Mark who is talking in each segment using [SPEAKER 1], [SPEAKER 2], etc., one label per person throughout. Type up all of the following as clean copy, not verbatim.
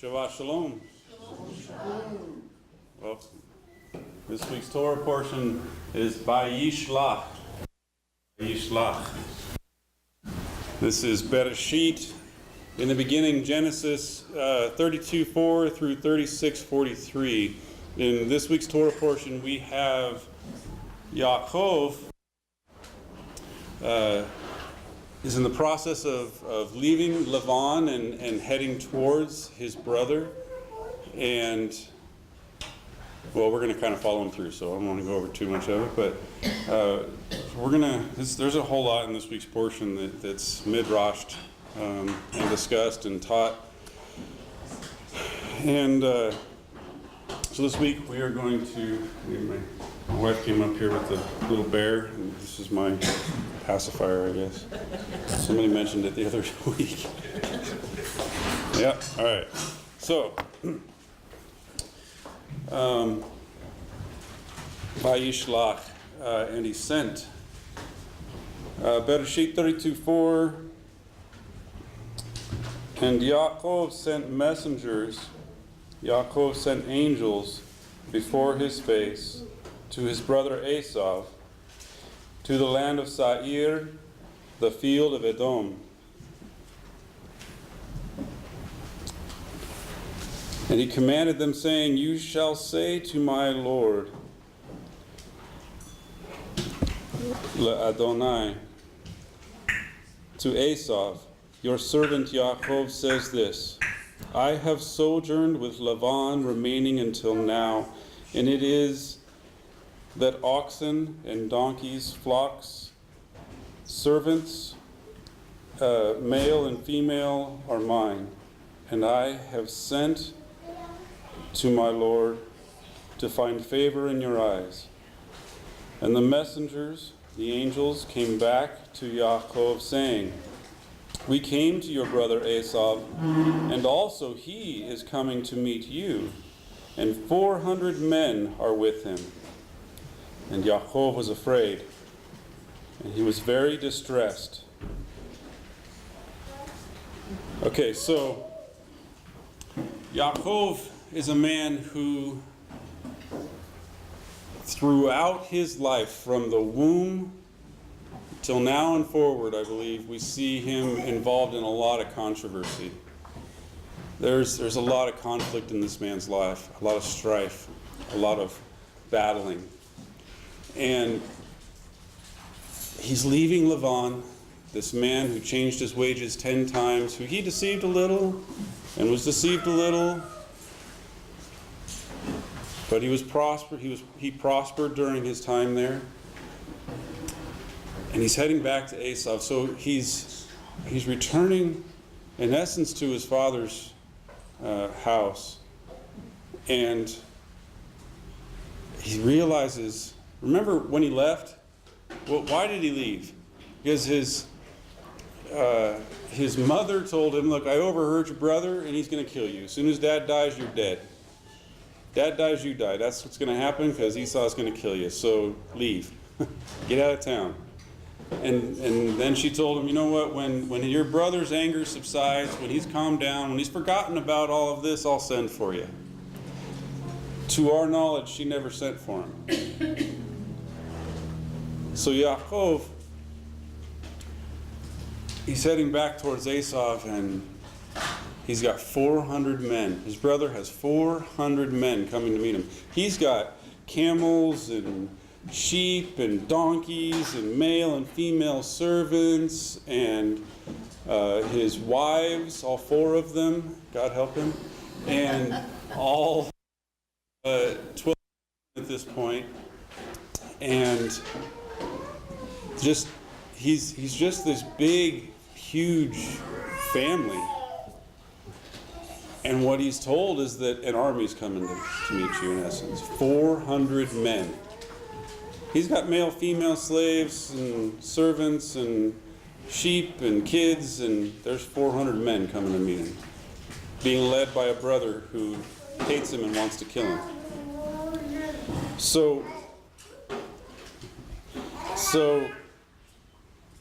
[SPEAKER 1] Shabbat Shalom. Well, this week's Torah portion is Vayishlach. Vayishlach. This is Parashah. In the beginning, Genesis 32:4 through 36:43. In this week's Torah portion, we have Yaakov is in the process of leaving Lavan and heading towards his brother. And, well, we're going to kind of follow him through, so I don't want to go over too much of it. But there's a whole lot in this week's portion that's midrashed and discussed and taught. And so this week we are going to, my wife came up here with the little bear, and this is my pacifier, I guess. Somebody mentioned it the other week. Yeah, all right. So, Vayishlach, and he sent. Parashah 32:4, and Yaakov sent messengers, Yaakov sent angels before his face to his brother Esau, to the land of Seir, the field of Edom. And he commanded them, saying, "You shall say to my Lord, Adonai, to Esau, your servant Yaakov says this, I have sojourned with Lavan remaining until now, and it is that oxen and donkeys, flocks, servants, male and female, are mine, and I have sent to my Lord to find favor in your eyes." And the messengers, the angels, came back to Yaakov, saying, "We came to your brother Esau, and also he is coming to meet you, and 400 men are with him." And Yaakov was afraid, and he was very distressed. Okay, so Yaakov is a man who, throughout his life, from the womb till now and forward, I believe, we see him involved in a lot of controversy. There's a lot of conflict in this man's life, a lot of strife, a lot of battling. And he's leaving Lavan, this man who changed his wages 10 times, who he deceived a little and was deceived a little. But he was prospered. He prospered during his time there. And he's heading back to Esau. So he's returning, in essence, to his father's house. And he realizes, remember when he left? Well, why did he leave? Because his mother told him, "Look, I overheard your brother, and he's going to kill you. As soon as Dad dies, you're dead. Dad dies, you die. That's what's going to happen because Esau's going to kill you. So leave. Get out of town." And then she told him, "You know what? When your brother's anger subsides, when he's calmed down, when he's forgotten about all of this, I'll send for you." To our knowledge, she never sent for him. So Yaakov, he's heading back towards Esau, and he's got 400 men. His brother has 400 men coming to meet him. He's got camels and sheep and donkeys and male and female servants and his wives, all 4 of them, God help him, and all 12 at this point. And just he's just this big, huge family. And what he's told is that an army's coming to meet you, in essence. 400 men. He's got male, female slaves and servants and sheep and kids, and there's 400 men coming to meet him, being led by a brother who hates him and wants to kill him. So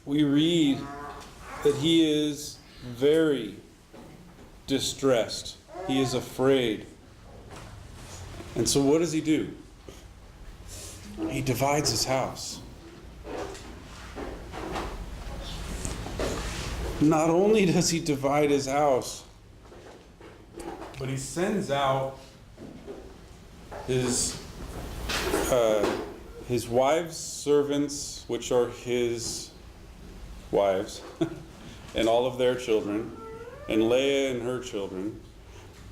[SPEAKER 1] we read that he is very distressed. He is afraid. And so what does he do? He divides his house. Not only does he divide his house, but he sends out his wives' servants, which are his wives, and all of their children, and Leah and her children.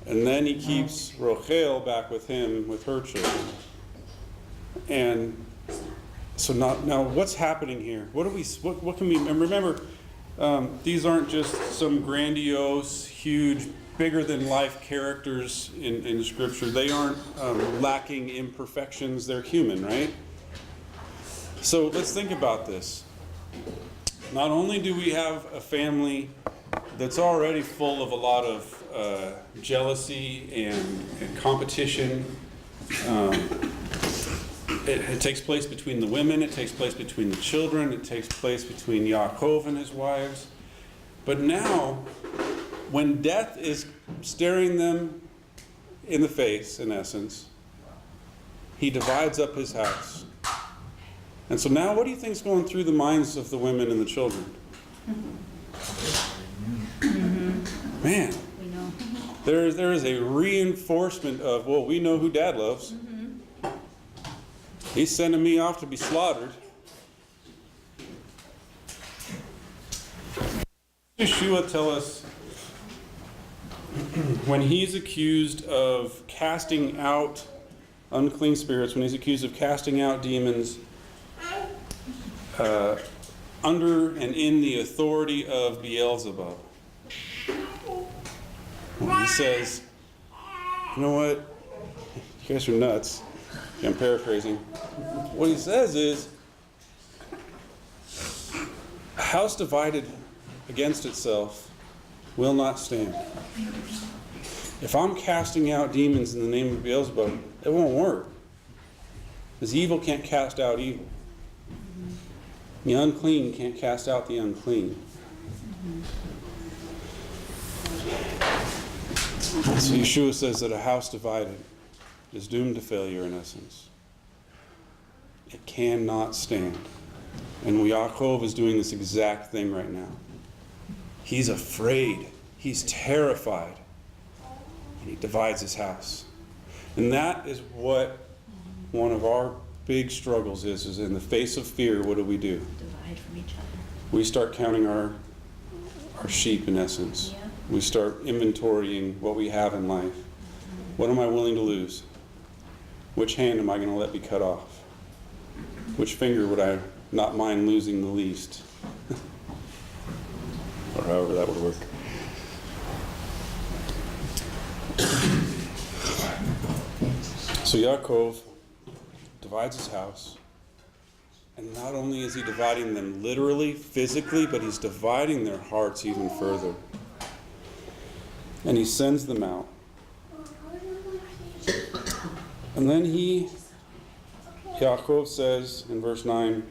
[SPEAKER 1] And then he keeps Rachel back with him, with her children. And so now what's happening here? What can we, and remember, these aren't just some grandiose, huge, bigger than life characters in Scripture. They aren't lacking imperfections. They're human, right? So let's think about this. Not only do we have a family that's already full of a lot of jealousy and competition. It takes place between the women, it takes place between the children, it takes place between Yaakov and his wives. But now, when death is staring them in the face, in essence, he divides up his house. And so now, what do you think is going through the minds of the women and the children? Man, there is a reinforcement of, well, we know who Dad loves. He's sending me off to be slaughtered. Yeshua tell us when he's accused of casting out unclean spirits, when he's accused of casting out demons under and in the authority of Beelzebub. He says, you know what? You guys are nuts. I'm paraphrasing. What he says is, a house divided against itself will not stand. If I'm casting out demons in the name of Beelzebub, it won't work. Because evil can't cast out evil. The unclean can't cast out the unclean. So Yeshua says that a house divided is doomed to failure in essence. It cannot stand. And Yaakov is doing this exact thing right now. He's afraid. He's terrified. And he divides his house. And that is what one of our big struggles is in the face of fear, what do?
[SPEAKER 2] Divide from each other.
[SPEAKER 1] We start counting our sheep in essence.
[SPEAKER 2] Yeah.
[SPEAKER 1] We start inventorying what we have in life. What am I willing to lose? Which hand am I going to let be cut off? Which finger would I not mind losing the least? Or however that would work. So Yaakov divides his house. And not only is he dividing them literally, physically, but he's dividing their hearts even further. And he sends them out. And then Yaakov says in verse 9,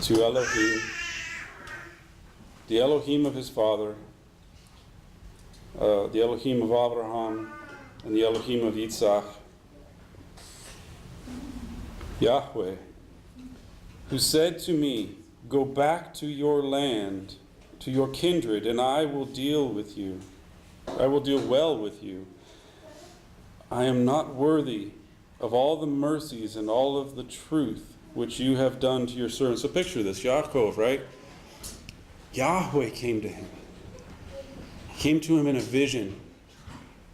[SPEAKER 1] to Elohim, the Elohim of his father, the Elohim of Abraham, and the Elohim of Yitzhak, Yahweh, who said to me, go back to your land, to your kindred, and I will deal with you. I will deal well with you. I am not worthy of all the mercies and all of the truth which you have done to your servant. So picture this, Yaakov, right? Yahweh came to him. He came to him in a vision,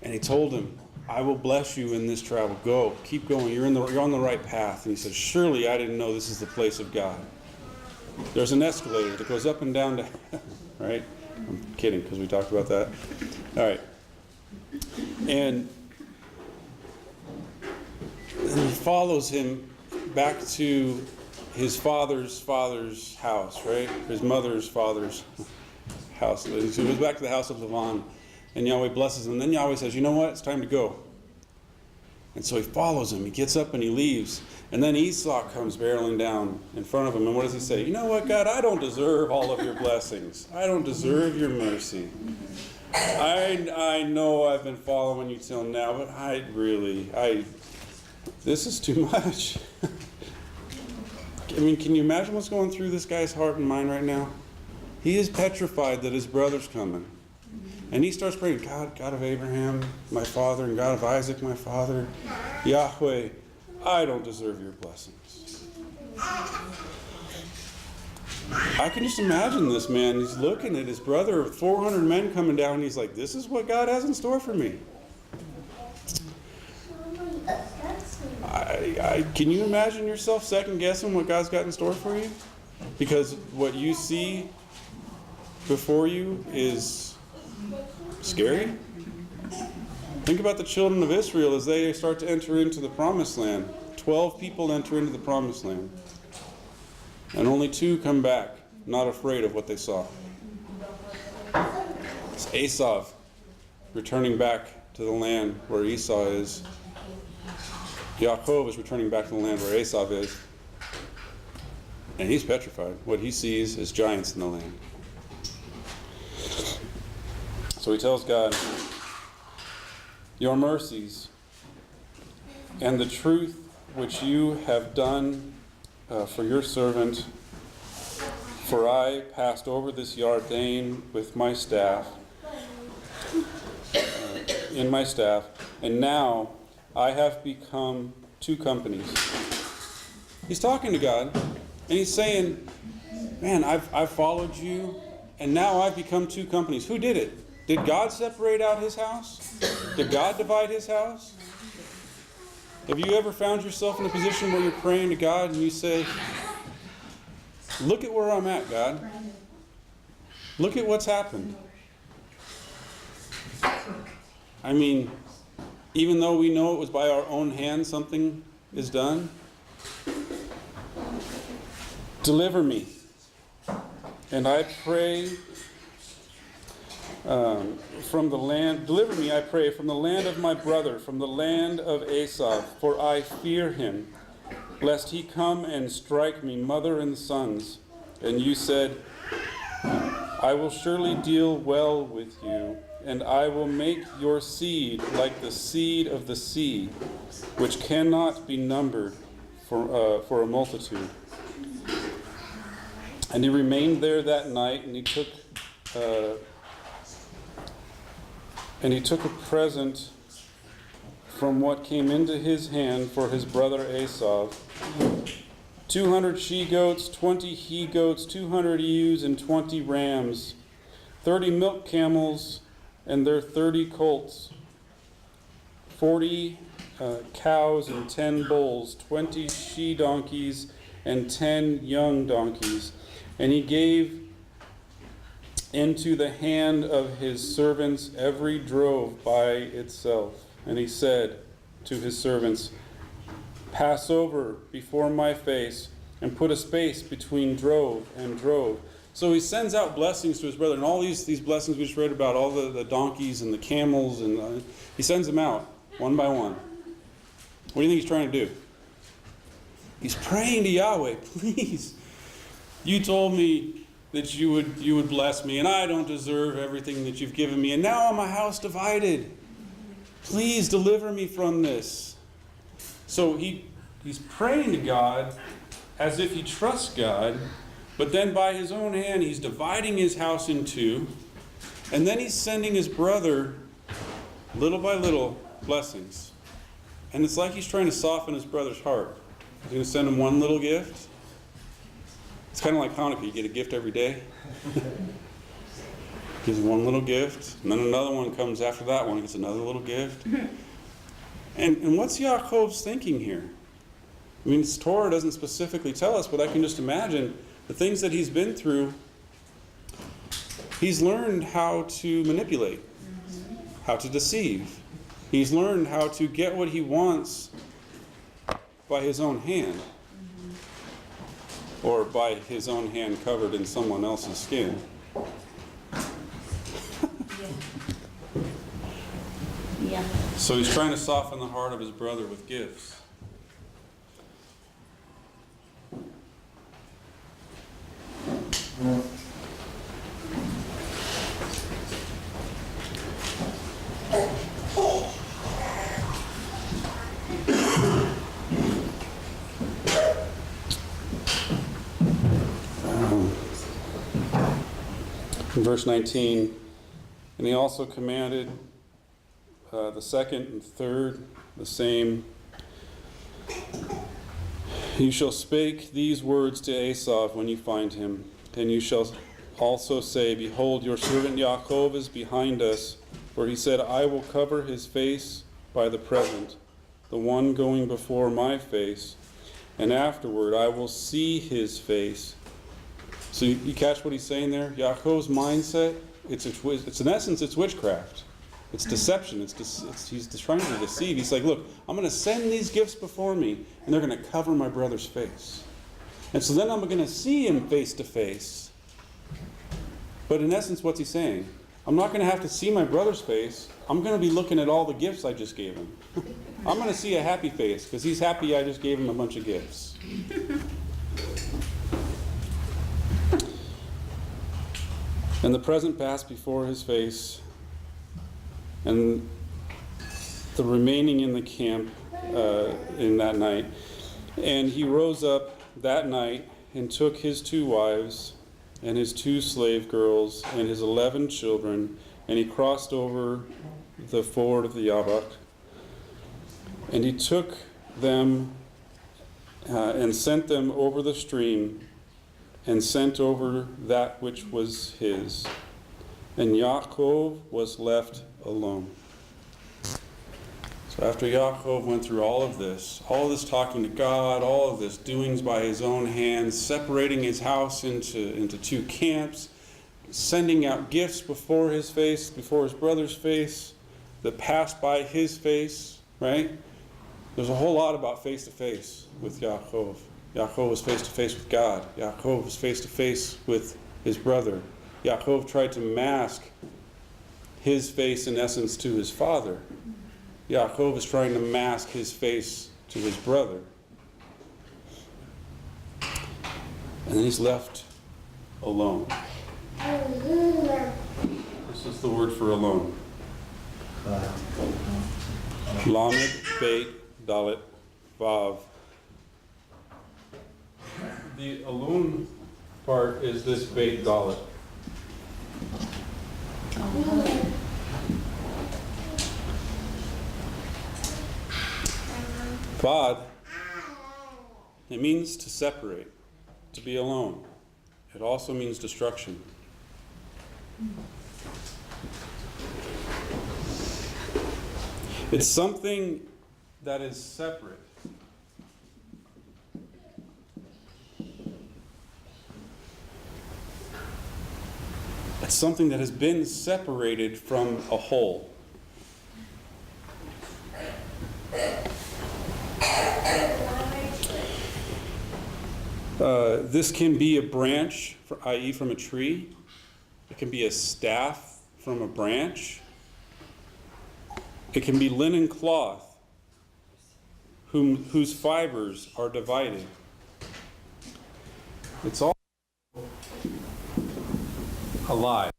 [SPEAKER 1] and he told him, I will bless you in this travel. Go, keep going. You're on the right path. And he says, surely I didn't know this is the place of God. There's an escalator that goes up and down to heaven, right? I'm kidding, because we talked about that. All right. And he follows him back to his father's house, right? His mother's father's house. So he goes back to the house of Lavan, and Yahweh blesses him. And then Yahweh says, you know what? It's time to go. And so he follows him. He gets up and he leaves. And then Esau comes barreling down in front of him. And what does he say? You know what, God? I don't deserve all of your blessings. I don't deserve your mercy. I know I've been following you till now, but this is too much. I mean, can you imagine what's going through this guy's heart and mind right now? He is petrified that his brother's coming. And he starts praying, God of Abraham, my father, and God of Isaac, my father, Yahweh, I don't deserve your blessings. I can just imagine this man. He's looking at his brother, 400 men coming down, and he's like, this is what God has in store for me. Can you imagine yourself second guessing what God's got in store for you? Because what you see before you is scary. Think about the children of Israel as they start to enter into the promised land. 12 people enter into the promised land. And only 2 come back, not afraid of what they saw. It's Esau returning back to the land where Esau is. Yaakov is returning back to the land where Esau is. And he's petrified. What he sees is giants in the land. So he tells God, your mercies and the truth which you have done for your servant, for I passed over this Yarden with my staff, in my staff, and now I have become 2 companies. He's talking to God, and he's saying, man, I've followed you, and now I've become 2 companies. Who did it? Did God separate out his house? Did God divide his house? Have you ever found yourself in a position where you're praying to God and you say, look at where I'm at, God. Look at what's happened. I mean, even though we know it was by our own hand something is done, deliver me. And I pray from the land, deliver me, I pray, from the land of my brother, from the land of Esau, for I fear him, lest he come and strike me, mother and sons. And you said, I will surely deal well with you, and I will make your seed like the seed of the sea, which cannot be numbered for a multitude. And he remained there that night, and he took a present from what came into his hand for his brother Esau, 200 she-goats, 20 he-goats, 200 ewes, and 20 rams, 30 milk camels, and their 30 colts, 40 cows and 10 bulls, 20 she-donkeys, and 10 young donkeys. And he gave into the hand of his servants every drove by itself. And he said to his servants, pass over before my face and put a space between drove and drove. So he sends out blessings to his brother, and all these blessings we just read about, all the donkeys and the camels, and he sends them out one by one. What do you think he's trying to do? He's praying to Yahweh, please. You told me that you would bless me, and I don't deserve everything that you've given me, and now I'm a house divided. Please deliver me from this. So he's praying to God as if he trusts God, but then by his own hand he's dividing his house in 2, and then he's sending his brother little by little blessings. And it's like he's trying to soften his brother's heart. He's going to send him one little gift. It's kind of like Hanukkah. You get a gift every day. Gives one little gift, and then another one comes after that one. He gets another little gift. And what's Yaakov's thinking here? I mean, this Torah doesn't specifically tell us, but I can just imagine the things that he's been through. He's learned how to manipulate, how to deceive. He's learned how to get what he wants by his own hand, or by his own hand covered in someone else's skin.
[SPEAKER 2] Yeah.
[SPEAKER 1] So he's trying to soften the heart of his brother with gifts. In verse 19, and he also commanded the second and third, the same. You shall speak these words to Esau when you find him, and you shall also say, Behold, your servant Yaakov is behind us, for he said, I will cover his face by the present, the one going before my face, and afterward I will see his face. So you catch what he's saying there? Yaakov's mindset, it's in essence, it's witchcraft. It's deception. He's trying to deceive. He's like, look, I'm going to send these gifts before me, and they're going to cover my brother's face. And so then I'm going to see him face to face. But in essence, what's he saying? I'm not going to have to see my brother's face. I'm going to be looking at all the gifts I just gave him. I'm going to see a happy face, because he's happy I just gave him a bunch of gifts. And the present passed before his face, and the remaining in the camp in that night. And he rose up that night and took his 2 wives and his 2 slave girls and his 11 children, and he crossed over the ford of the Yabok. And he took them and sent them over the stream, and sent over that which was his. And Yaakov was left alone. So after Yaakov went through all of this talking to God, all of this doings by his own hands, separating his house into 2 camps, sending out gifts before his face, before his brother's face, that passed by his face, right? There's a whole lot about face to face with Yaakov. Yaakov was face to face with God. Yaakov was face to face with his brother. Yaakov tried to mask his face, in essence, to his father. Yaakov is trying to mask his face to his brother. And then he's left alone. This is the word for alone. Lamed, Beit, Dalet, Vav. The alone part is this Beit Dalet. Vad, it means to separate, to be alone. It also means destruction. It's something that is separate. It's something that has been separated from a whole. This can be a branch, i.e. from a tree. It can be a staff from a branch. It can be linen cloth whose fibers are divided. It's all alive.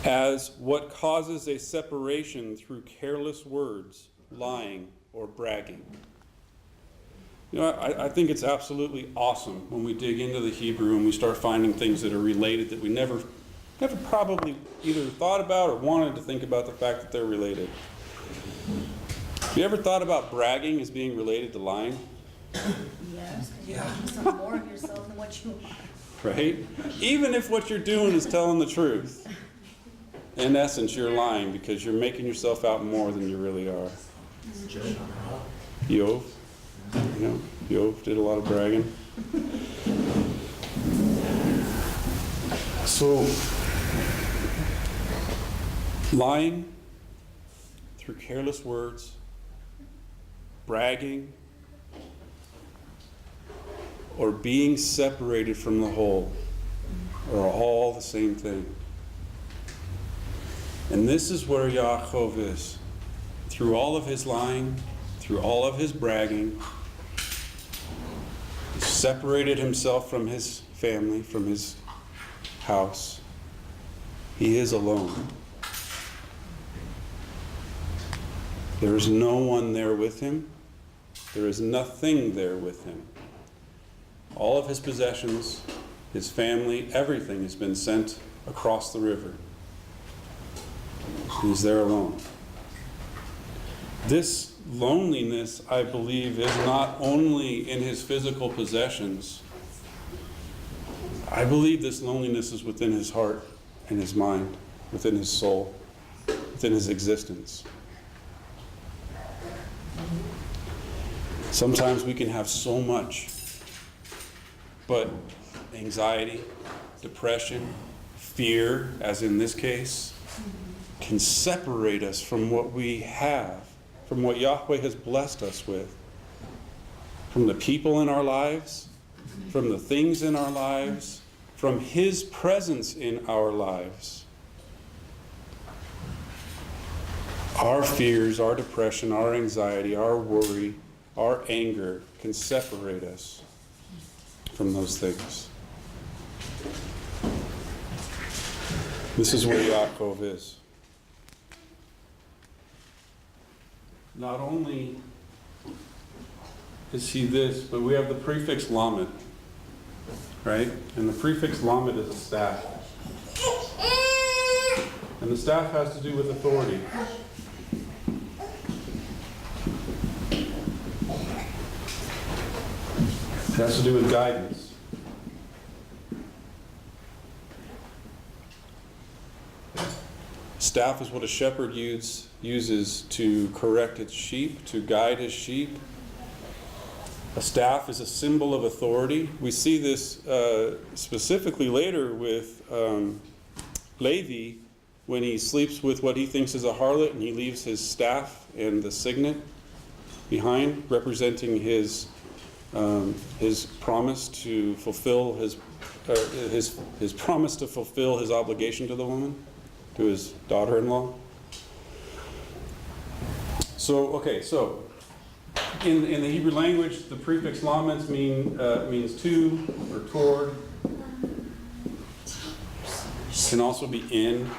[SPEAKER 1] As what causes a separation through careless words, lying, or bragging. You know, I think it's absolutely awesome when we dig into the Hebrew and we start finding things that are related that we never probably either thought about or wanted to think about the fact that they're related. Have you ever thought about bragging as being related to lying?
[SPEAKER 2] Yes, because you're making some more of yourself than what you are.
[SPEAKER 1] Right? Even if what you're doing is telling the truth, in essence, you're lying because you're making yourself out more than you really are. Yov, Yov did a lot of bragging. So, lying through careless words, bragging, or being separated from the whole are all the same thing. And this is where Yaakov is. Through all of his lying, through all of his bragging, he separated himself from his family, from his house. He is alone. There is no one there with him. There is nothing there with him. All of his possessions, his family, everything has been sent across the river. He's there alone. This loneliness, I believe, is not only in his physical possessions. I believe this loneliness is within his heart and his mind, within his soul, within his existence. Sometimes we can have so much, but anxiety, depression, fear, as in this case, can separate us from what we have, from what Yahweh has blessed us with, from the people in our lives, from the things in our lives, from His presence in our lives. Our fears, our depression, our anxiety, our worry, our anger can separate us from those things. This is where Yaakov is. Not only is he this, but we have the prefix lamed, right? And the prefix lamed is a staff. And the staff has to do with authority. It has to do with guidance. Staff is what a shepherd uses to correct its sheep, to guide his sheep. A staff is a symbol of authority. We see this specifically later with Levi when he sleeps with what he thinks is a harlot, and he leaves his staff and the signet behind, representing his promise to fulfill his promise to fulfill his obligation to the woman, to his daughter-in-law. So in the Hebrew language, the prefix lamed means to or toward. Can also be in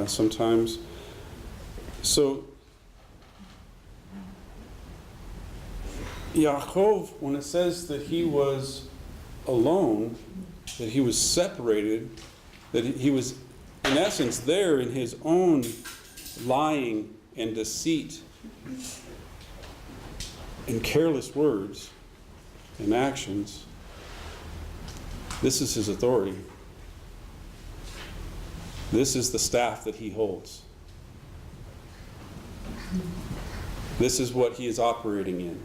[SPEAKER 1] sometimes. So Yaakov, when it says that he was alone, that he was separated, that he was in essence there in his own lying and deceit and careless words and actions, this is his authority. This is the staff that he holds. This is what he is operating in.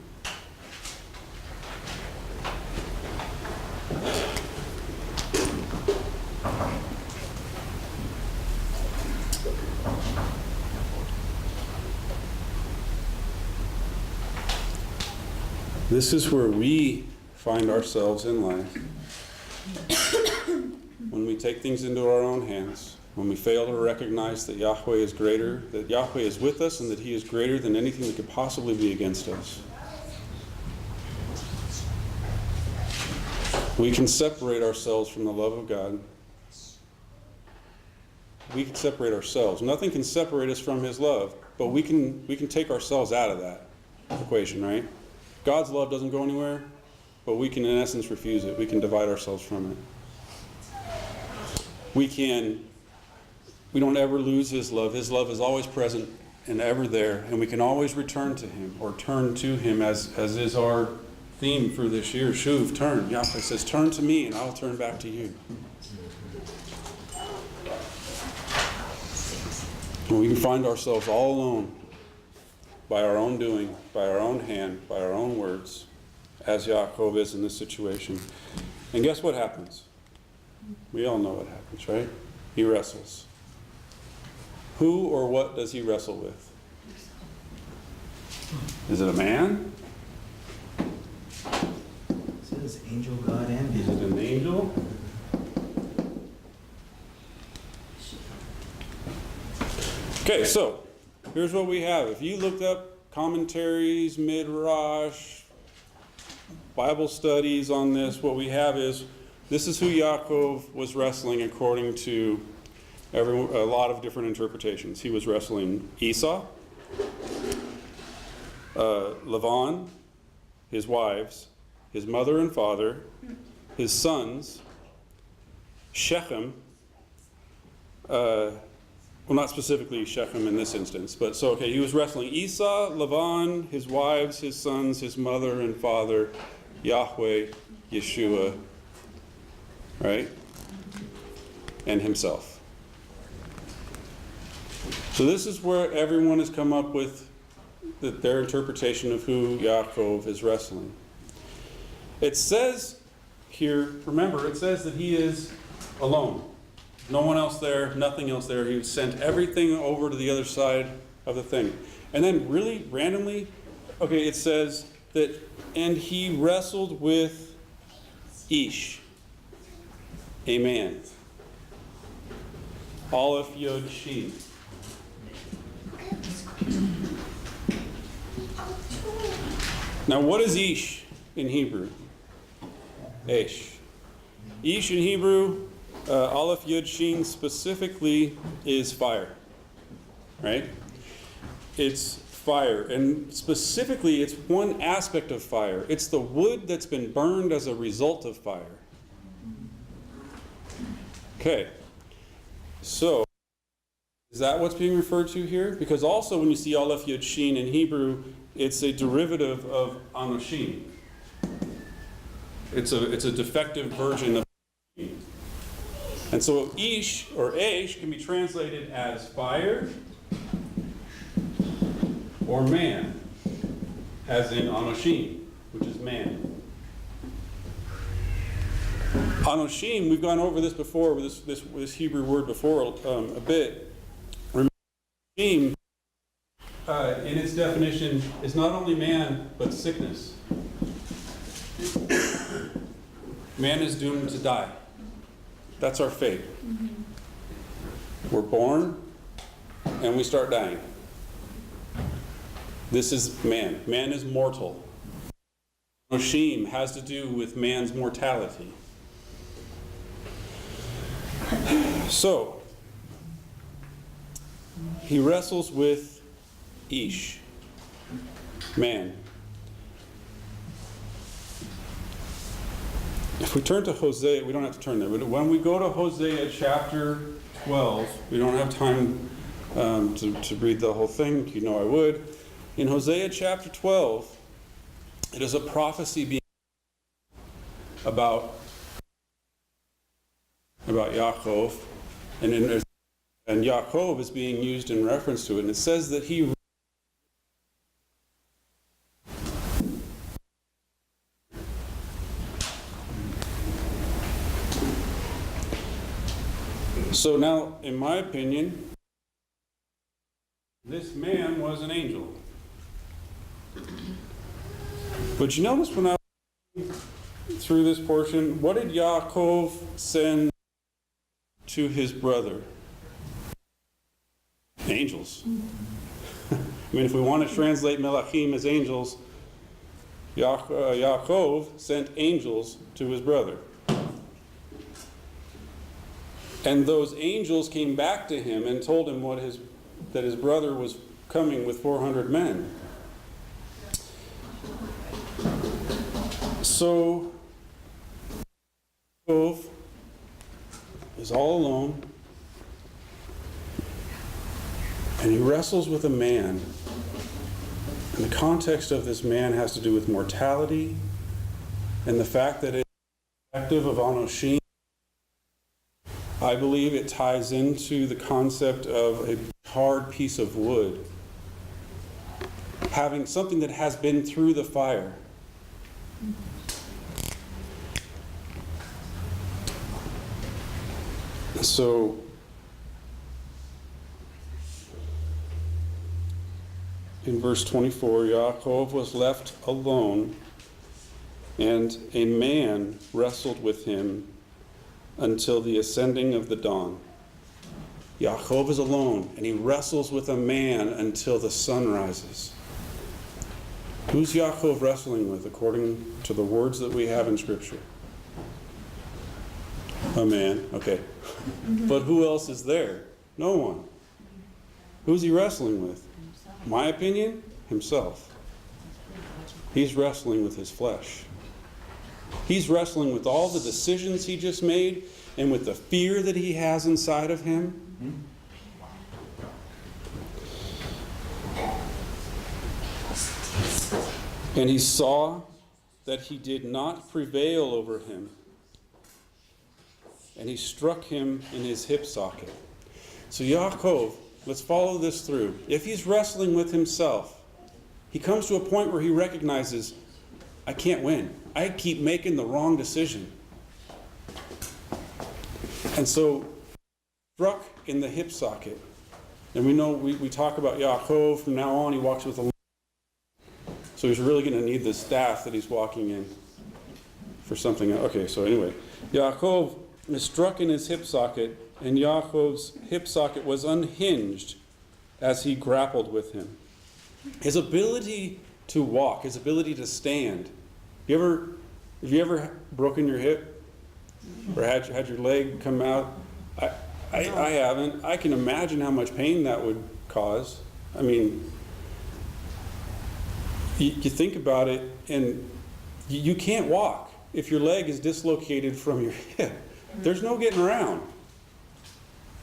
[SPEAKER 1] This is where we find ourselves in life. When we take things into our own hands, when we fail to recognize that Yahweh is greater, that Yahweh is with us, and that He is greater than anything that could possibly be against us. We can separate ourselves from the love of God. We can separate ourselves. Nothing can separate us from His love, but we can take ourselves out of that equation, right? God's love doesn't go anywhere, but we can, in essence, refuse it. We can divide ourselves from it. We don't ever lose His love. His love is always present and ever there, and we can always return to Him or turn to Him, as is our theme for this year. Shuv, turn. Yahweh says, turn to me and I'll turn back to you. And we can find ourselves all alone by our own doing, by our own hand, by our own words, as Yaakov is in this situation. And guess what happens? We all know what happens, right? He wrestles. Who or what does he wrestle with? Is it a man?
[SPEAKER 3] It says angel, God, and
[SPEAKER 1] Is it an angel? Okay, so here's what we have. If you looked up commentaries, midrash, Bible studies on this, what we have is this is who Yaakov was wrestling according to a lot of different interpretations. He was wrestling Esau, Lavan, his wives, his mother and father, his sons, Shechem, well, not specifically Shechem in this instance, but so, okay, he was wrestling Esau, Lavan, his wives, his sons, his mother and father, Yahweh, Yeshua, right? And himself. So this is where everyone has come up with their interpretation of who Yaakov is wrestling. It says here, remember, it says that he is alone. No one else there, nothing else there. He sent everything over to the other side of the thing. And then really randomly, okay, it says that, and he wrestled with Ish, a man. Aleph Yod Shin. Now what is Ish in Hebrew? Ish. Ish in Hebrew, Aleph Yod Shin specifically is fire, right? It's fire, and specifically it's one aspect of fire. It's the wood that's been burned as a result of fire. Okay, so is that what's being referred to here? Because also when you see Aleph Yod Shin in Hebrew, it's a derivative of Anoshim. It's a defective version of Anoshim. And so Ish or Aish can be translated as fire or man, as in Anoshim, which is man. Anoshim, we've gone over this before, with this Hebrew word before a bit. Anoshim, in its definition, is not only man, but sickness. Man is doomed to die. That's our fate. We're born, and we start dying. This is man. Man is mortal. Anoshim has to do with man's mortality. So, he wrestles with Ish, man. If we turn to Hosea, we don't have to turn there, but when we go to Hosea chapter 12, we don't have time to read the whole thing. You know I would. In Hosea chapter 12, it is a prophecy being about Yaakov, and Yaakov is being used in reference to it. And it says that he So now, in my opinion, this man was an angel. But you notice when I was through this portion, what did Yaakov send to his brother? Angels. I mean, if we want to translate Melachim as angels, Yaakov sent angels to his brother. And those angels came back to him and told him that his brother was coming with 400 men. So, Yaakov is all alone, and he wrestles with a man. And the context of this man has to do with mortality and the fact that it's effective of Anoshim. I believe it ties into the concept of a hard piece of wood, having something that has been through the fire. So, in verse 24, Yaakov was left alone, and a man wrestled with him until the ascending of the dawn. Yaakov is alone, and he wrestles with a man until the sun rises. Who's Yaakov wrestling with, according to the words that we have in Scripture? A man, okay. But who else is there? No one. Who's he wrestling with? My opinion, himself. He's wrestling with his flesh. He's wrestling with all the decisions he just made and with the fear that he has inside of him. And he saw that he did not prevail over him. And he struck him in his hip socket. So Yaakov, let's follow this through. If he's wrestling with himself, he comes to a point where he recognizes, I can't win. I keep making the wrong decision. And so, struck in the hip socket. And we know, we talk about Yaakov, from now on he walks with a limp. So he's really going to need this staff that he's walking in for something. Okay, so anyway, Yaakov is struck in his hip socket, and Yaakov's hip socket was unhinged as he grappled with him. His ability to walk, his ability to stand. Have you ever broken your hip? Or had your leg come out? I haven't. I can imagine how much pain that would cause. I mean, you think about it, and you can't walk if your leg is dislocated from your hip. There's no getting around.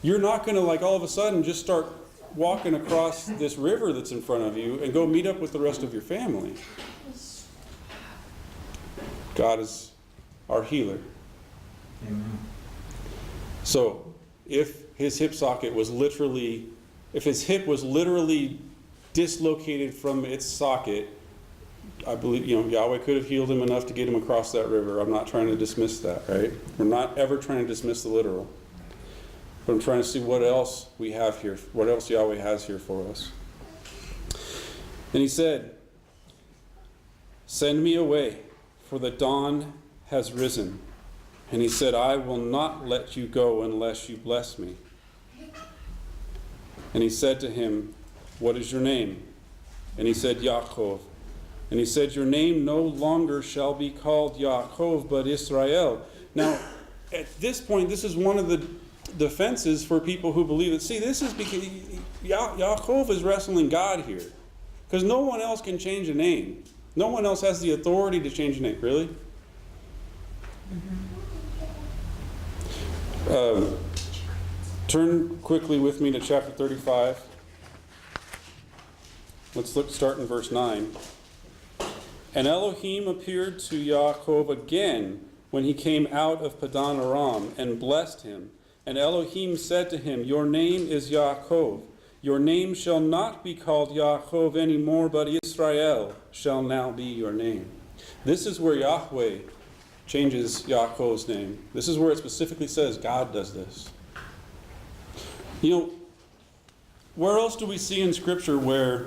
[SPEAKER 1] You're not going to, like, all of a sudden just start walking across this river that's in front of you and go meet up with the rest of your family. God is our healer.
[SPEAKER 3] Amen.
[SPEAKER 1] So, if his hip was literally dislocated from its socket, I believe, Yahweh could have healed him enough to get him across that river. I'm not trying to dismiss that, right? We're not ever trying to dismiss the literal. But I'm trying to see what else we have here, what else Yahweh has here for us. And he said, "Send me away, for the dawn has risen." And he said, "I will not let you go unless you bless me." And he said to him, "What is your name?" And he said, "Yaakov." And he said, "Your name no longer shall be called Yaakov, but Israel." Now, at this point, this is one of the defenses for people who believe that, see, this is because Yaakov is wrestling God here. Because no one else can change a name. No one else has the authority to change a name. Really? Turn quickly with me to chapter 35. Let's start in verse 9. And Elohim appeared to Yaakov again when he came out of Padan Aram and blessed him. And Elohim said to him, "Your name is Yaakov. Your name shall not be called Yaakov anymore, but Israel shall now be your name." This is where Yahweh changes Yaakov's name. This is where it specifically says God does this. Where else do we see in Scripture where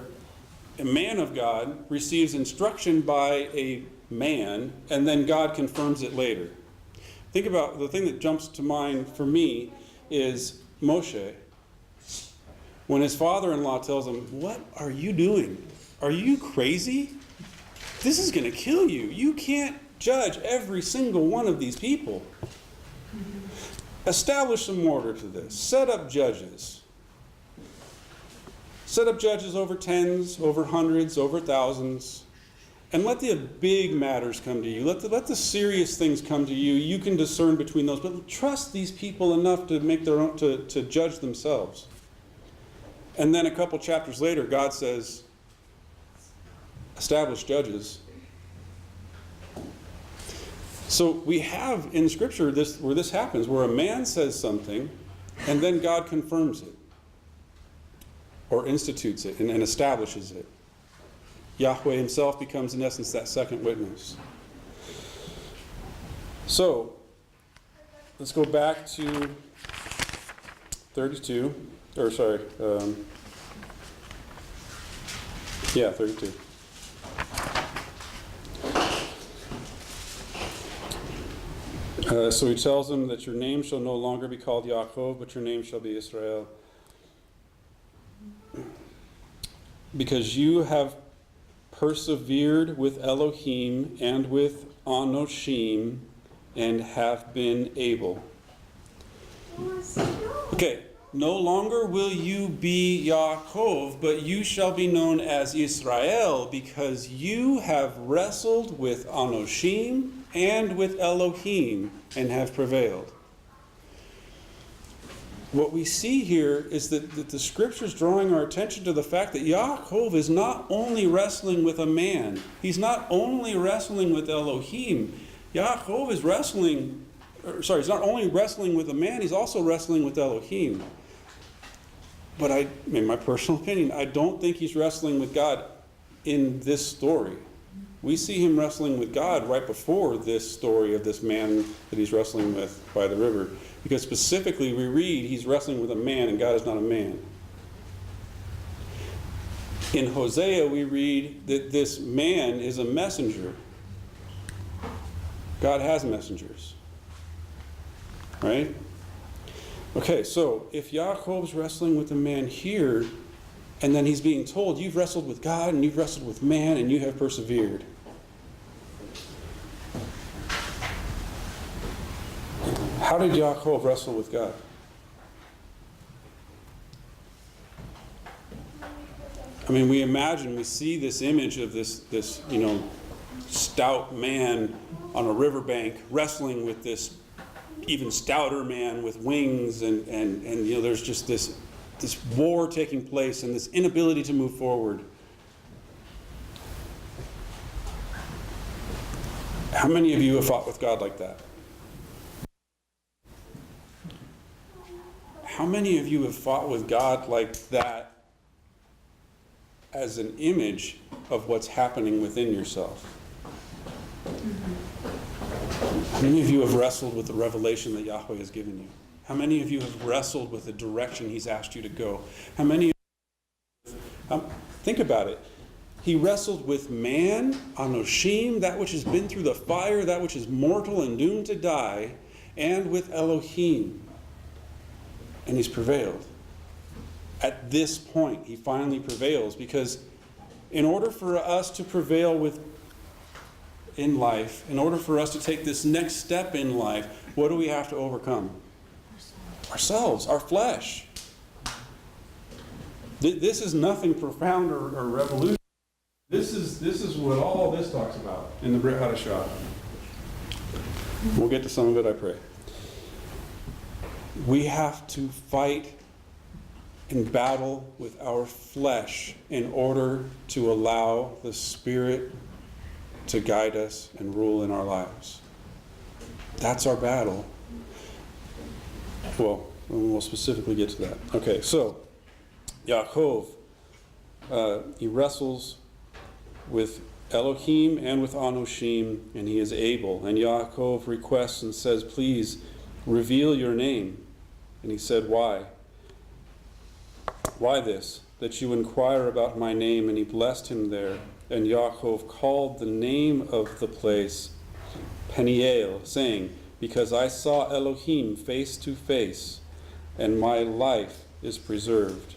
[SPEAKER 1] a man of God receives instruction by a man and then God confirms it later? Think about the thing that jumps to mind for me is Moshe. When his father-in-law tells him, "What are you doing? Are you crazy? This is going to kill you. You can't judge every single one of these people. Establish some order to this. Set up judges. Set up judges over tens, over hundreds, over thousands. And let the big matters come to you. Let the serious things come to you. You can discern between those. But trust these people enough to make their own, to judge themselves." And then a couple chapters later, God says, "Establish judges." So we have in Scripture where this happens, where a man says something, and then God confirms it, or institutes it, and establishes it. Yahweh himself becomes, in essence, that second witness. So, let's go back to 32. 32. So he tells him that your name shall no longer be called Yaakov, but your name shall be Israel. Because you have persevered with Elohim and with Anoshim and have been able. Okay, no longer will you be Yaakov, but you shall be known as Israel, because you have wrestled with Anoshim and with Elohim and have prevailed. What we see here is that the scripture's drawing our attention to the fact that Yaakov is not only wrestling with a man, he's not only wrestling with Elohim. Yaakov is he's not only wrestling with a man, he's also wrestling with Elohim. But in my personal opinion, I don't think he's wrestling with God in this story. We see him wrestling with God right before this story of this man that he's wrestling with by the river. Because specifically we read he's wrestling with a man and God is not a man. In Hosea we read that this man is a messenger. God has messengers. Right? Okay, so if Yaakov's wrestling with a man here, and then he's being told, you've wrestled with God and you've wrestled with man and you have persevered. How did Yaakov wrestle with God? I mean, we see this image of this stout man on a riverbank wrestling with this even stouter man with wings, and there's just this war taking place and this inability to move forward. How many of you have fought with God like that? How many of you have fought with God like that as an image of what's happening within yourself? How many of you have wrestled with the revelation that Yahweh has given you? How many of you have wrestled with the direction he's asked you to go? How many of you, think about it. He wrestled with man, Anoshim, that which has been through the fire, that which is mortal and doomed to die, and with Elohim. And he's prevailed. At this point, he finally prevails, because in order for us to prevail in life, in order for us to take this next step in life, what do we have to overcome? Ourselves, our flesh. This is nothing profound or revolutionary. This is what all this talks about in the Brit Hadashah. We'll get to some of it, I pray. We have to fight and battle with our flesh in order to allow the Spirit to guide us and rule in our lives. That's our battle. Well, we'll specifically get to that. Okay, so Yaakov, he wrestles with Elohim and with Anoshim, and he is able. And Yaakov requests and says, please reveal your name. And he said, why? Why this? That you inquire about my name. And he blessed him there. And Yaakov called the name of the place Peniel, saying, because I saw Elohim face to face, and my life is preserved.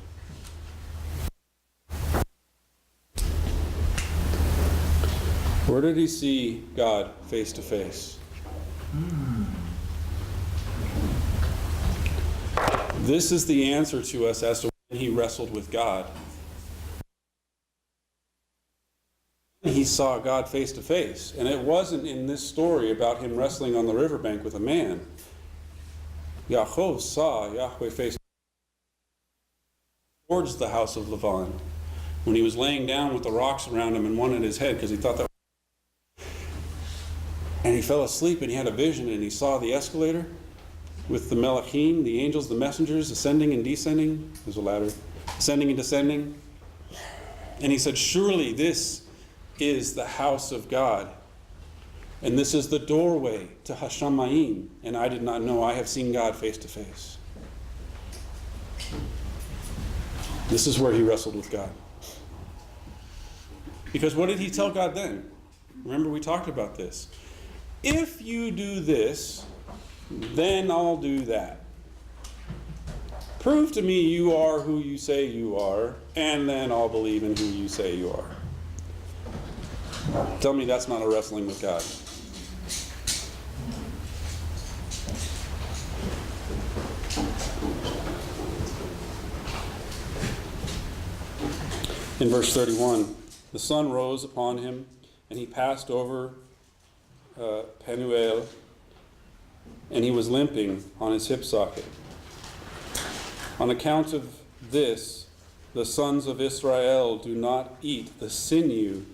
[SPEAKER 1] Where did he see God face to face? This is the answer to us as to when he wrestled with God. He saw God face to face. And it wasn't in this story about him wrestling on the riverbank with a man. Yaakov saw Yahweh face towards the house of Lavan when he was laying down with the rocks around him and one at his head because he thought that. And he fell asleep and he had a vision and he saw the escalator with the Melachim, the angels, the messengers, ascending and descending. There's a ladder. Ascending and descending. And he said, surely this is the house of God. And this is the doorway to Hashamayim. And I did not know. I have seen God face to face. This is where he wrestled with God. Because what did he tell God then? Remember, we talked about this. If you do this, then I'll do that. Prove to me you are who you say you are, and then I'll believe in who you say you are. Tell me that's not a wrestling with God. In verse 31, the sun rose upon him, and he passed over Penuel, and he was limping on his hip socket. On account of this, the sons of Israel do not eat the sinew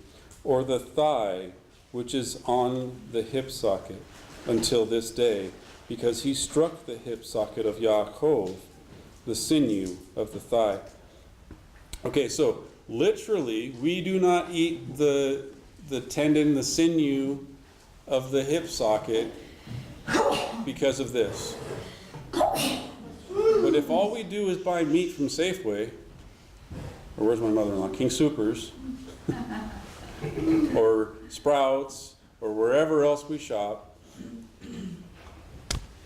[SPEAKER 1] or the thigh which is on the hip socket until this day, because he struck the hip socket of Yaakov, the sinew of the thigh. Okay, so literally, we do not eat the tendon, the sinew of the hip socket because of this. But if all we do is buy meat from Safeway, or where's my mother-in-law? King Soopers, or Sprouts, or wherever else we shop.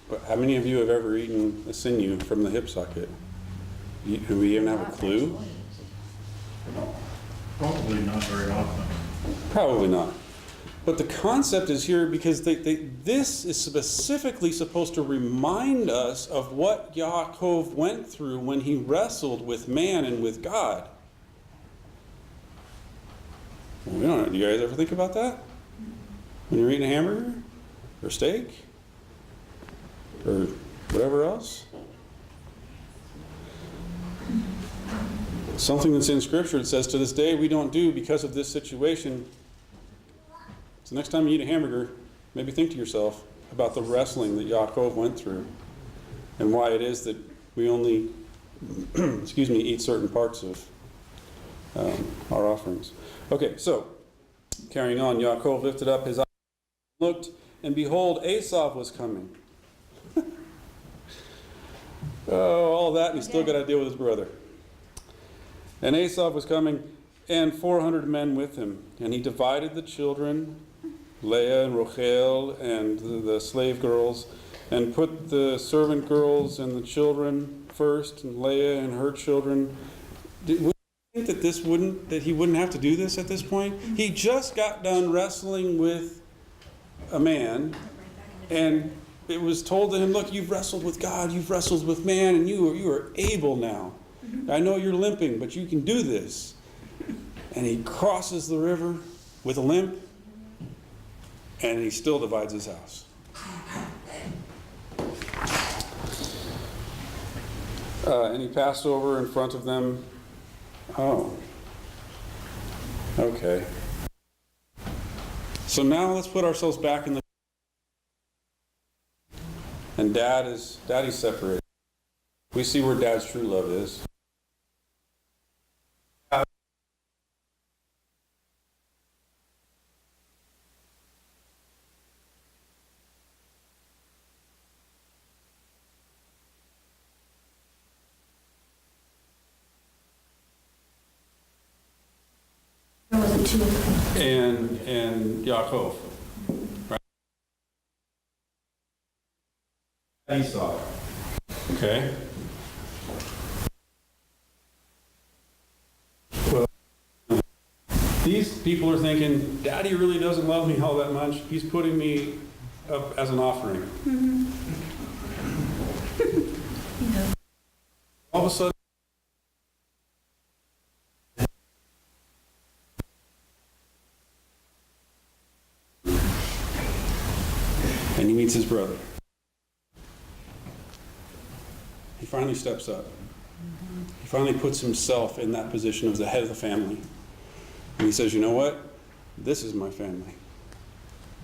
[SPEAKER 1] But how many of you have ever eaten a sinew from the hip socket? Do we even have a clue?
[SPEAKER 4] Probably not very often.
[SPEAKER 1] Probably not. But the concept is here because this is specifically supposed to remind us of what Yaakov went through when he wrestled with man and with God. We don't know. Do you guys ever think about that? When you're eating a hamburger? Or steak? Or whatever else? Something that's in Scripture, it says, to this day we don't do because of this situation. So next time you eat a hamburger, maybe think to yourself about the wrestling that Yaakov went through and why it is that we only eat certain parts of our offerings. Okay, so carrying on, Yaakov lifted up his eyes, looked, and behold, Esau was coming. Oh, all that, and he still got to deal with his brother. And Esau was coming, and 400 men with him. And he divided the children, Leah and Rachel, and the slave girls, and put the servant girls and the children first, and Leah and her children. Would you think that he wouldn't have to do this at this point? He just got done wrestling with a man, and it was told to him, look, you've wrestled with God, you've wrestled with man, and you are able now. I know you're limping, but you can do this. And he crosses the river with a limp, and he still divides his house. And he passed over in front of them. Oh. Okay. So now let's put ourselves back in the... And Daddy's separated. We see where Dad's true love is.
[SPEAKER 2] There wasn't two of them.
[SPEAKER 1] And Yaakov. Right? Esau. Okay. Well, these people are thinking, Daddy really doesn't love me all that much. He's putting me up as an offering. All of a sudden, and he meets his brother. He finally steps up. He finally puts himself in that position of the head of the family. And he says, you know what? This is my family.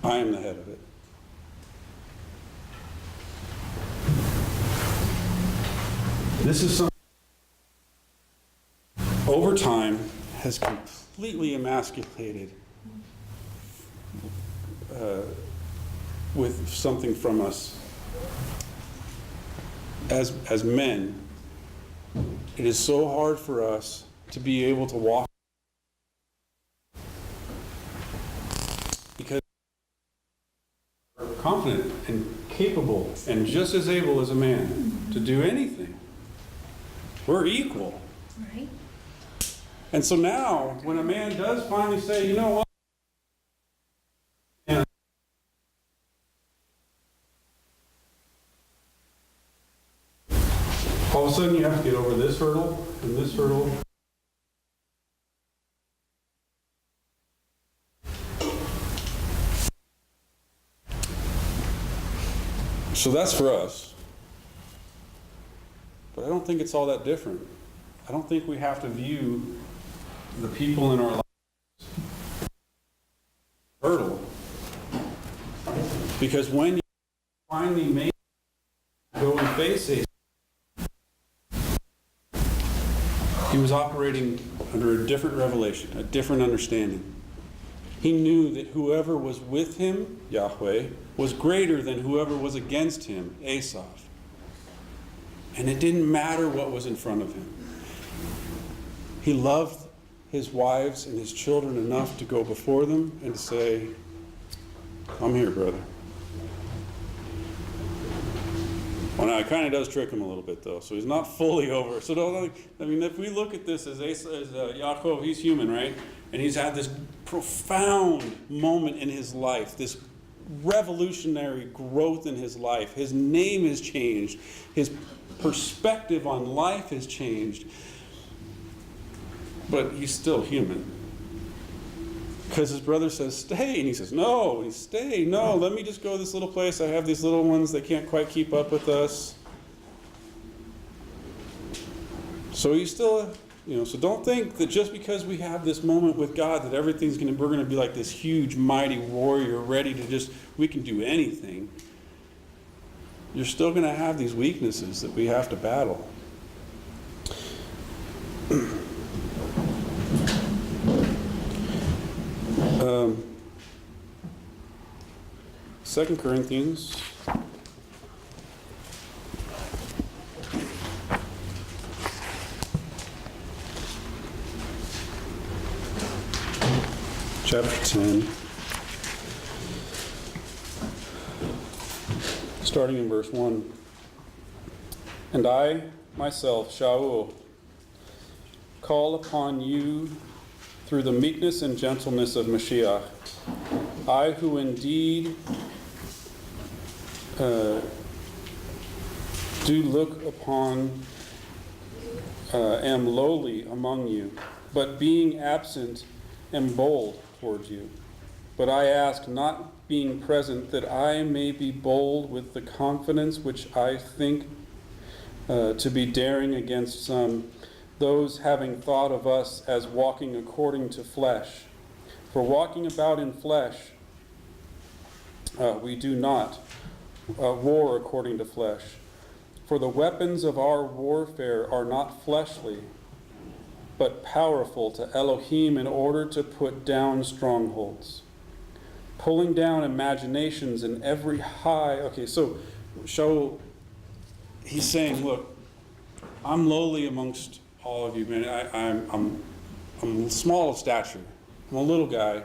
[SPEAKER 1] I am the head of it. This is something over time has completely emasculated with something from us. As men, it is so hard for us to be able to walk because we're confident and capable and just as able as a man to do anything. We're equal.
[SPEAKER 2] Right?
[SPEAKER 1] And so now, when a man does finally say, you know what? All of a sudden you have to get over this hurdle and this hurdle. So that's for us. But I don't think it's all that different. I don't think we have to view the people in our lives hurdle. Because when you finally make go and face it, he was operating under a different revelation, a different understanding. He knew that whoever was with him, Yahweh, was greater than whoever was against him, Esau. And it didn't matter what was in front of him. He loved his wives and his children enough to go before them and to say, I'm here, brother. Well, now it kind of does trick him a little bit, though. So he's not fully over. So don't, I mean, if we look at this as Yaakov, he's human, right? And he's had this profound moment in his life, this revolutionary growth in his life. His name has changed. His perspective on life has changed. But he's still human. Because his brother says, stay. And he says, no, stay. No, let me just go to this little place. I have these little ones. They can't quite keep up with us. So he's still, so don't think that just because we have this moment with God that we're going to be like this huge, mighty warrior ready to we can do anything. You're still going to have these weaknesses that we have to battle. Second Corinthians chapter 10, starting in verse 1. And I myself, Shaul, call upon you through the meekness and gentleness of Mashiach, I who indeed do look upon, am lowly among you, but being absent am bold towards you. But I ask, not being present, that I may be bold with the confidence which I think to be daring against some, those having thought of us as walking according to flesh. For walking about in flesh, we do not war according to flesh. For the weapons of our warfare are not fleshly, but powerful to Elohim in order to put down strongholds, pulling down imaginations and every high. Okay, so he's saying, look, I'm lowly amongst all of you, man. I'm small of stature. I'm a little guy,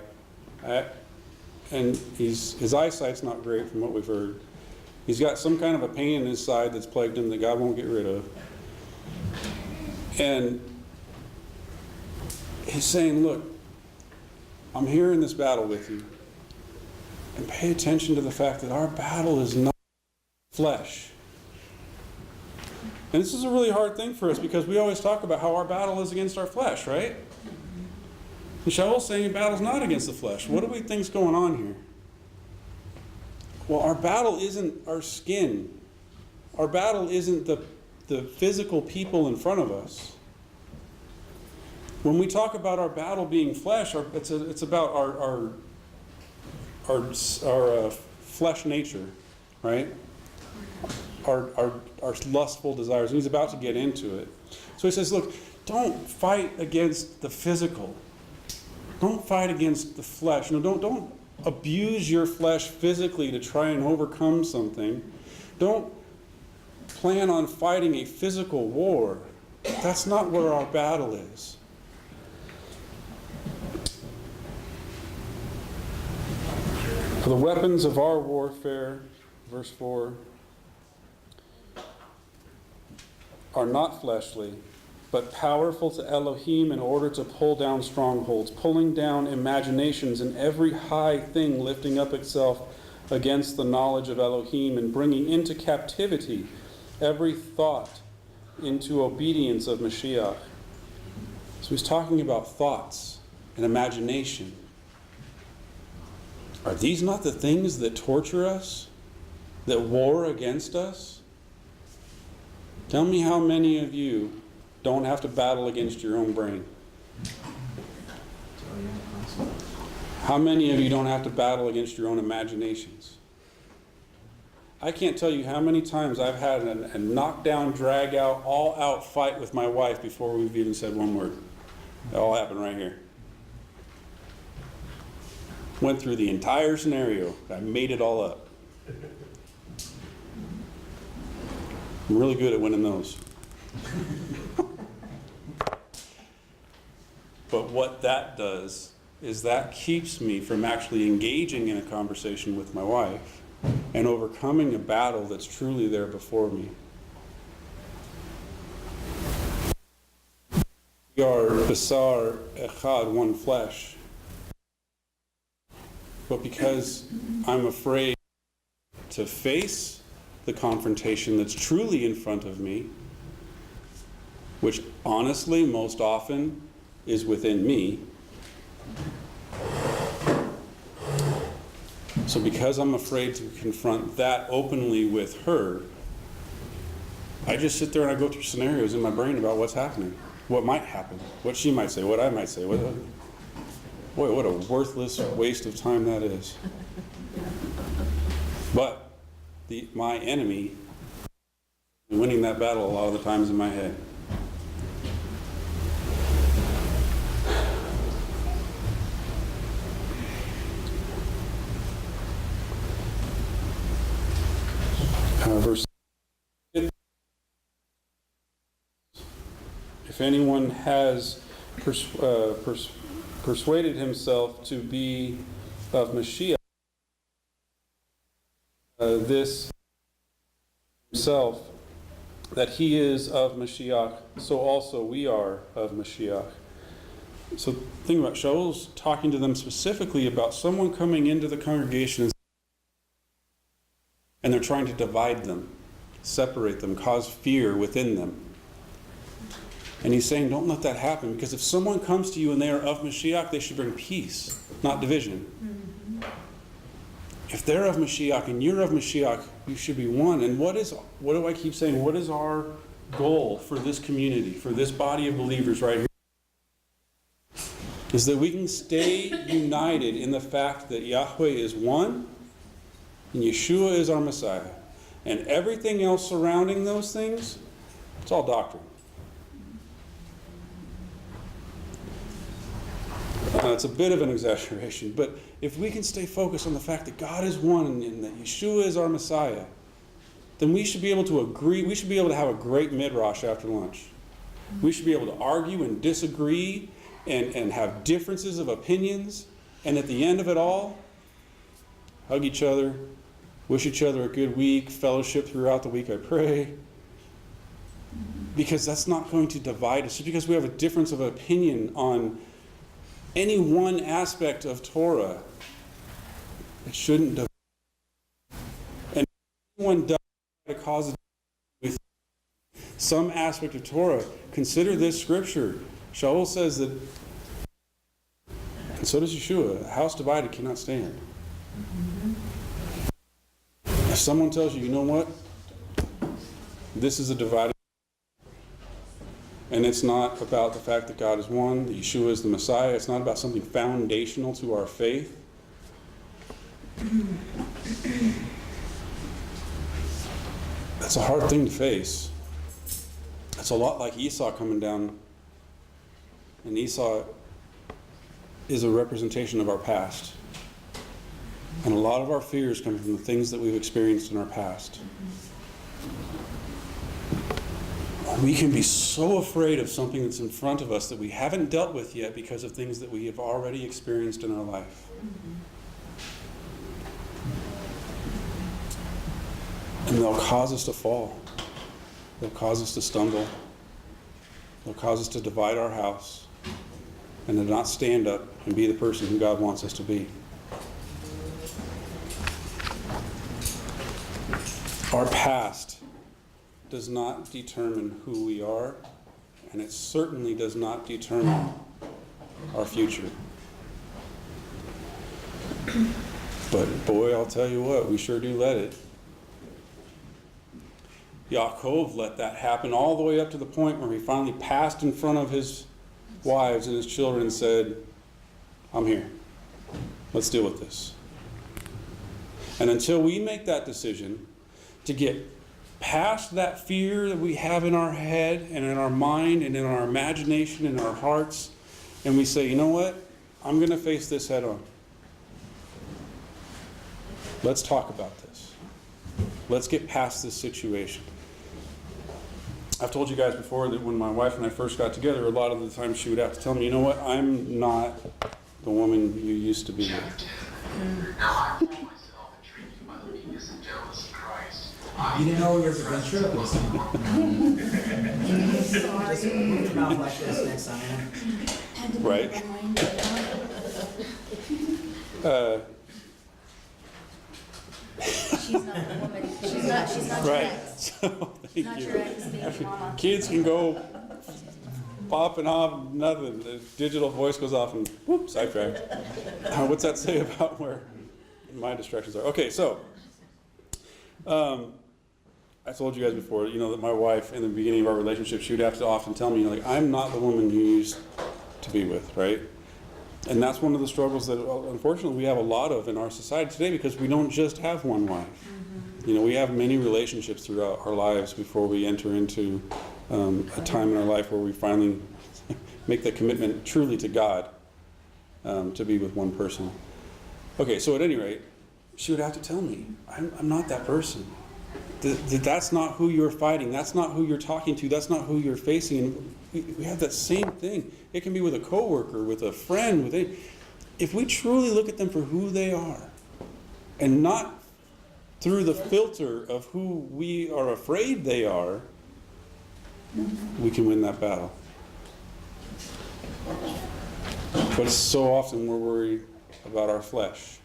[SPEAKER 1] and his eyesight's not great from what we've heard. He's got some kind of a pain in his side that's plagued him that God won't get rid of. And he's saying, look, I'm here in this battle with you. And pay attention to the fact that our battle is not flesh. And this is a really hard thing for us because we always talk about how our battle is against our flesh, right? And Shaul's saying the battle's not against the flesh. What do we think's going on here? Well, our battle isn't our skin. Our battle isn't the physical people in front of us. When we talk about our battle being flesh, it's about our flesh nature, right? Our lustful desires. And he's about to get into it. So he says, look, don't fight against the physical. Don't fight against the flesh. No, don't abuse your flesh physically to try and overcome something. Don't plan on fighting a physical war. That's not where our battle is. For the weapons of our warfare, verse 4, are not fleshly, but powerful to Elohim in order to pull down strongholds, pulling down imaginations and every high thing lifting up itself against the knowledge of Elohim, and bringing into captivity every thought into obedience of Mashiach. So he's talking about thoughts and imagination. Are these not the things that torture us? that war against us? Tell me how many of you don't have to battle against your own brain? How many of you don't have to battle against your own imaginations? I can't tell you how many times I've had a knockdown, drag out, all out fight with my wife before we've even said one word. It all happened right here. Went through the entire scenario. I made it all up. I'm really good at winning those. But what that does is that keeps me from actually engaging in a conversation with my wife and overcoming a battle that's truly there before me. We are Basar Echad, one flesh. But because I'm afraid to face the confrontation that's truly in front of me, which honestly most often is within me, so because I'm afraid to confront that openly with her, I just sit there and I go through scenarios in my brain about what's happening, what might happen, what she might say, what I might say. Boy, what a worthless waste of time that is. But my enemy is winning that battle a lot of the times in my head. Verse, if anyone has persuaded himself to be of Mashiach, this himself, that he is of Mashiach, so also we are of Mashiach. So think about, Shaul's talking to them specifically about someone coming into the congregation and they're trying to divide them, separate them, cause fear within them. And he's saying, don't let that happen, because if someone comes to you and they are of Mashiach, they should bring peace, not division. Mm-hmm. If they're of Mashiach and you're of Mashiach, you should be one. And what do I keep saying? What is our goal for this community, for this body of believers right here? Is that we can stay united in the fact that Yahweh is one and Yeshua is our Messiah. And everything else surrounding those things, it's all doctrine. It's a bit of an exaggeration, but if we can stay focused on the fact that God is one and that Yeshua is our Messiah, then we should be able to agree, we should be able to have a great midrash after lunch. We should be able to argue and disagree and have differences of opinions, and at the end of it all, hug each other, wish each other a good week, fellowship throughout the week, I pray. Because that's not going to divide us. Just because we have a difference of opinion on any one aspect of Torah, it shouldn't divide. And if anyone does try to cause a with some aspect of Torah, consider this scripture. Shaul says that, and so does Yeshua, a house divided cannot stand. If someone tells you, you know what, this is a divided, and it's not about the fact that God is one, that Yeshua is the Messiah, it's not about something foundational to our faith. That's a hard thing to face. It's a lot like Esau coming down. And Esau is a representation of our past. And a lot of our fears come from the things that we've experienced in our past. We can be so afraid of something that's in front of us that we haven't dealt with yet because of things that we have already experienced in our life. And they'll cause us to fall. They'll cause us to stumble. They'll cause us to divide our house and to not stand up and be the person who God wants us to be. Our past does not determine who we are, and it certainly does not determine our future. But boy, I'll tell you what, we sure do let it. Yaakov let that happen all the way up to the point where he finally passed in front of his wives and his children and said, I'm here. Let's deal with this. And until we make that decision to get past that fear that we have in our head and in our mind and in our imagination and our hearts, and we say, you know what? I'm going to face this head on. Let's talk about this. Let's get past this situation. I've told you guys before that when my wife and I first got together, a lot of the time she would have to tell me, you know what? I'm not the woman you used to be with.
[SPEAKER 3] You didn't know your ventriloquist. Just move your mouth like this next time.
[SPEAKER 1] Right?
[SPEAKER 2] She's not the woman. She's not your
[SPEAKER 1] Right.
[SPEAKER 2] ex.
[SPEAKER 1] So, thank
[SPEAKER 2] Not
[SPEAKER 1] you.
[SPEAKER 2] your ex, baby mama.
[SPEAKER 1] Kids can go popping off, nothing. The digital voice goes off and whoop, sidetracked. What's that say about where my distractions are? Okay, so I told you guys before, that my wife, in the beginning of our relationship, she would have to often tell me, like, I'm not the woman you used to be with, right? And that's one of the struggles that, unfortunately, we have a lot of in our society today because we don't just have one wife. Mm-hmm. We have many relationships throughout our lives before we enter into a time in our life where we finally make the commitment truly to God to be with one person. Okay, so at any rate, she would have to tell me, I'm not that person. That's not who you're fighting. That's not who you're talking to. That's not who you're facing. And we have that same thing. It can be with a coworker, with a friend. If we truly look at them for who they are, and not through the filter of who we are afraid they are, we can win that battle. But so often we're worried about our flesh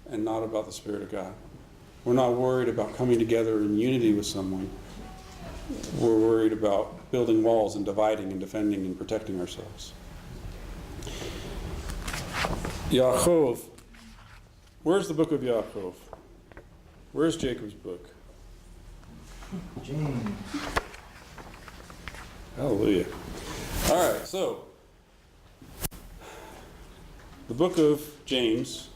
[SPEAKER 1] and not about the Spirit of God. We're not worried about coming together in unity with someone. We're worried about building walls and dividing and defending and protecting ourselves. Yaakov. Where's the book of Yaakov? Where's Jacob's book?
[SPEAKER 3] James.
[SPEAKER 1] Hallelujah. All right, so the book of James,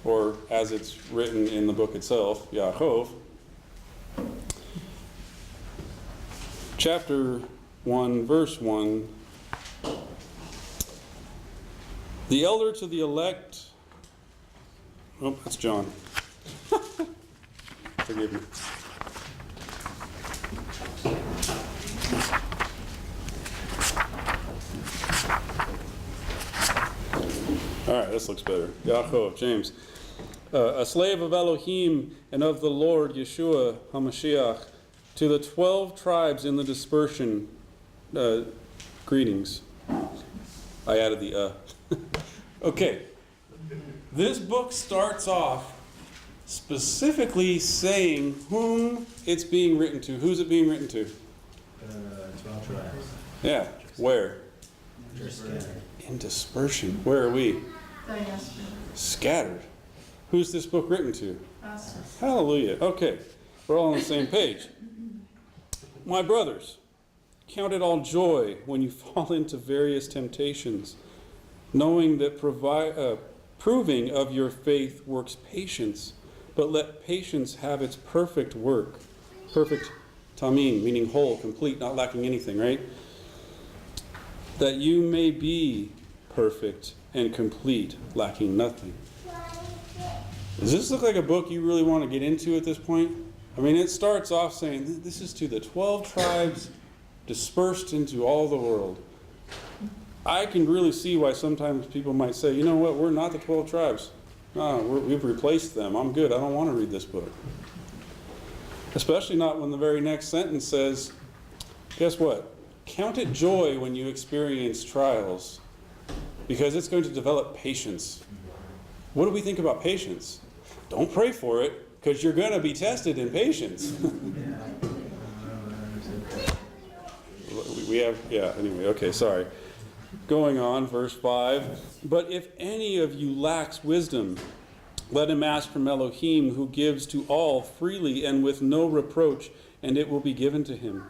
[SPEAKER 1] or as it's written in the book itself, Yaakov, chapter 1, verse 1. The elder to the elect. Oh, that's John. Forgive me. All right, this looks better. Yaakov, James. A slave of Elohim and of the Lord Yeshua HaMashiach, to the 12 tribes in the dispersion, greetings. I added the Okay. This book starts off specifically saying whom it's being written to. Who's it being written to?
[SPEAKER 3] 12 tribes.
[SPEAKER 1] Yeah. Where?
[SPEAKER 3] They're scattered.
[SPEAKER 1] In dispersion. Where are we? Scattered. Who's this book written to?
[SPEAKER 5] Us.
[SPEAKER 1] Hallelujah. Okay. We're all on the same page. My brothers, count it all joy when you fall into various temptations, knowing that proving of your faith works patience, but let patience have its perfect work. Perfect tamim, meaning whole, complete, not lacking anything, right? That you may be perfect and complete, lacking nothing. Does this look like a book you really want to get into at this point? I mean, it starts off saying, this is to the 12 tribes dispersed into all the world. I can really see why sometimes people might say, you know what, we're not the 12 tribes. No, we've replaced them. I'm good. I don't want to read this book. Especially not when the very next sentence says, guess what? Count it joy when you experience trials, because it's going to develop patience. What do we think about patience? Don't pray for it, because you're going to be tested in patience. Anyway, okay, sorry. Going on, verse 5. But if any of you lacks wisdom, Let him ask from Elohim, who gives to all freely and with no reproach, and it will be given to him.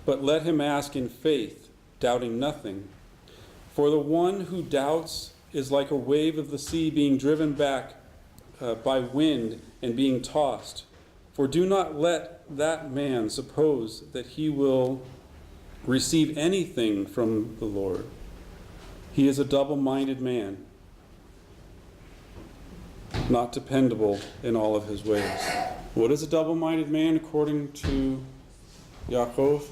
[SPEAKER 1] But let him ask in faith, doubting nothing. For the one who doubts is like a wave of the sea being driven back by wind and being tossed. For do not let that man suppose that he will receive anything from the Lord. He is a double-minded man, not dependable in all of his ways. What is a double-minded man according to Yaakov?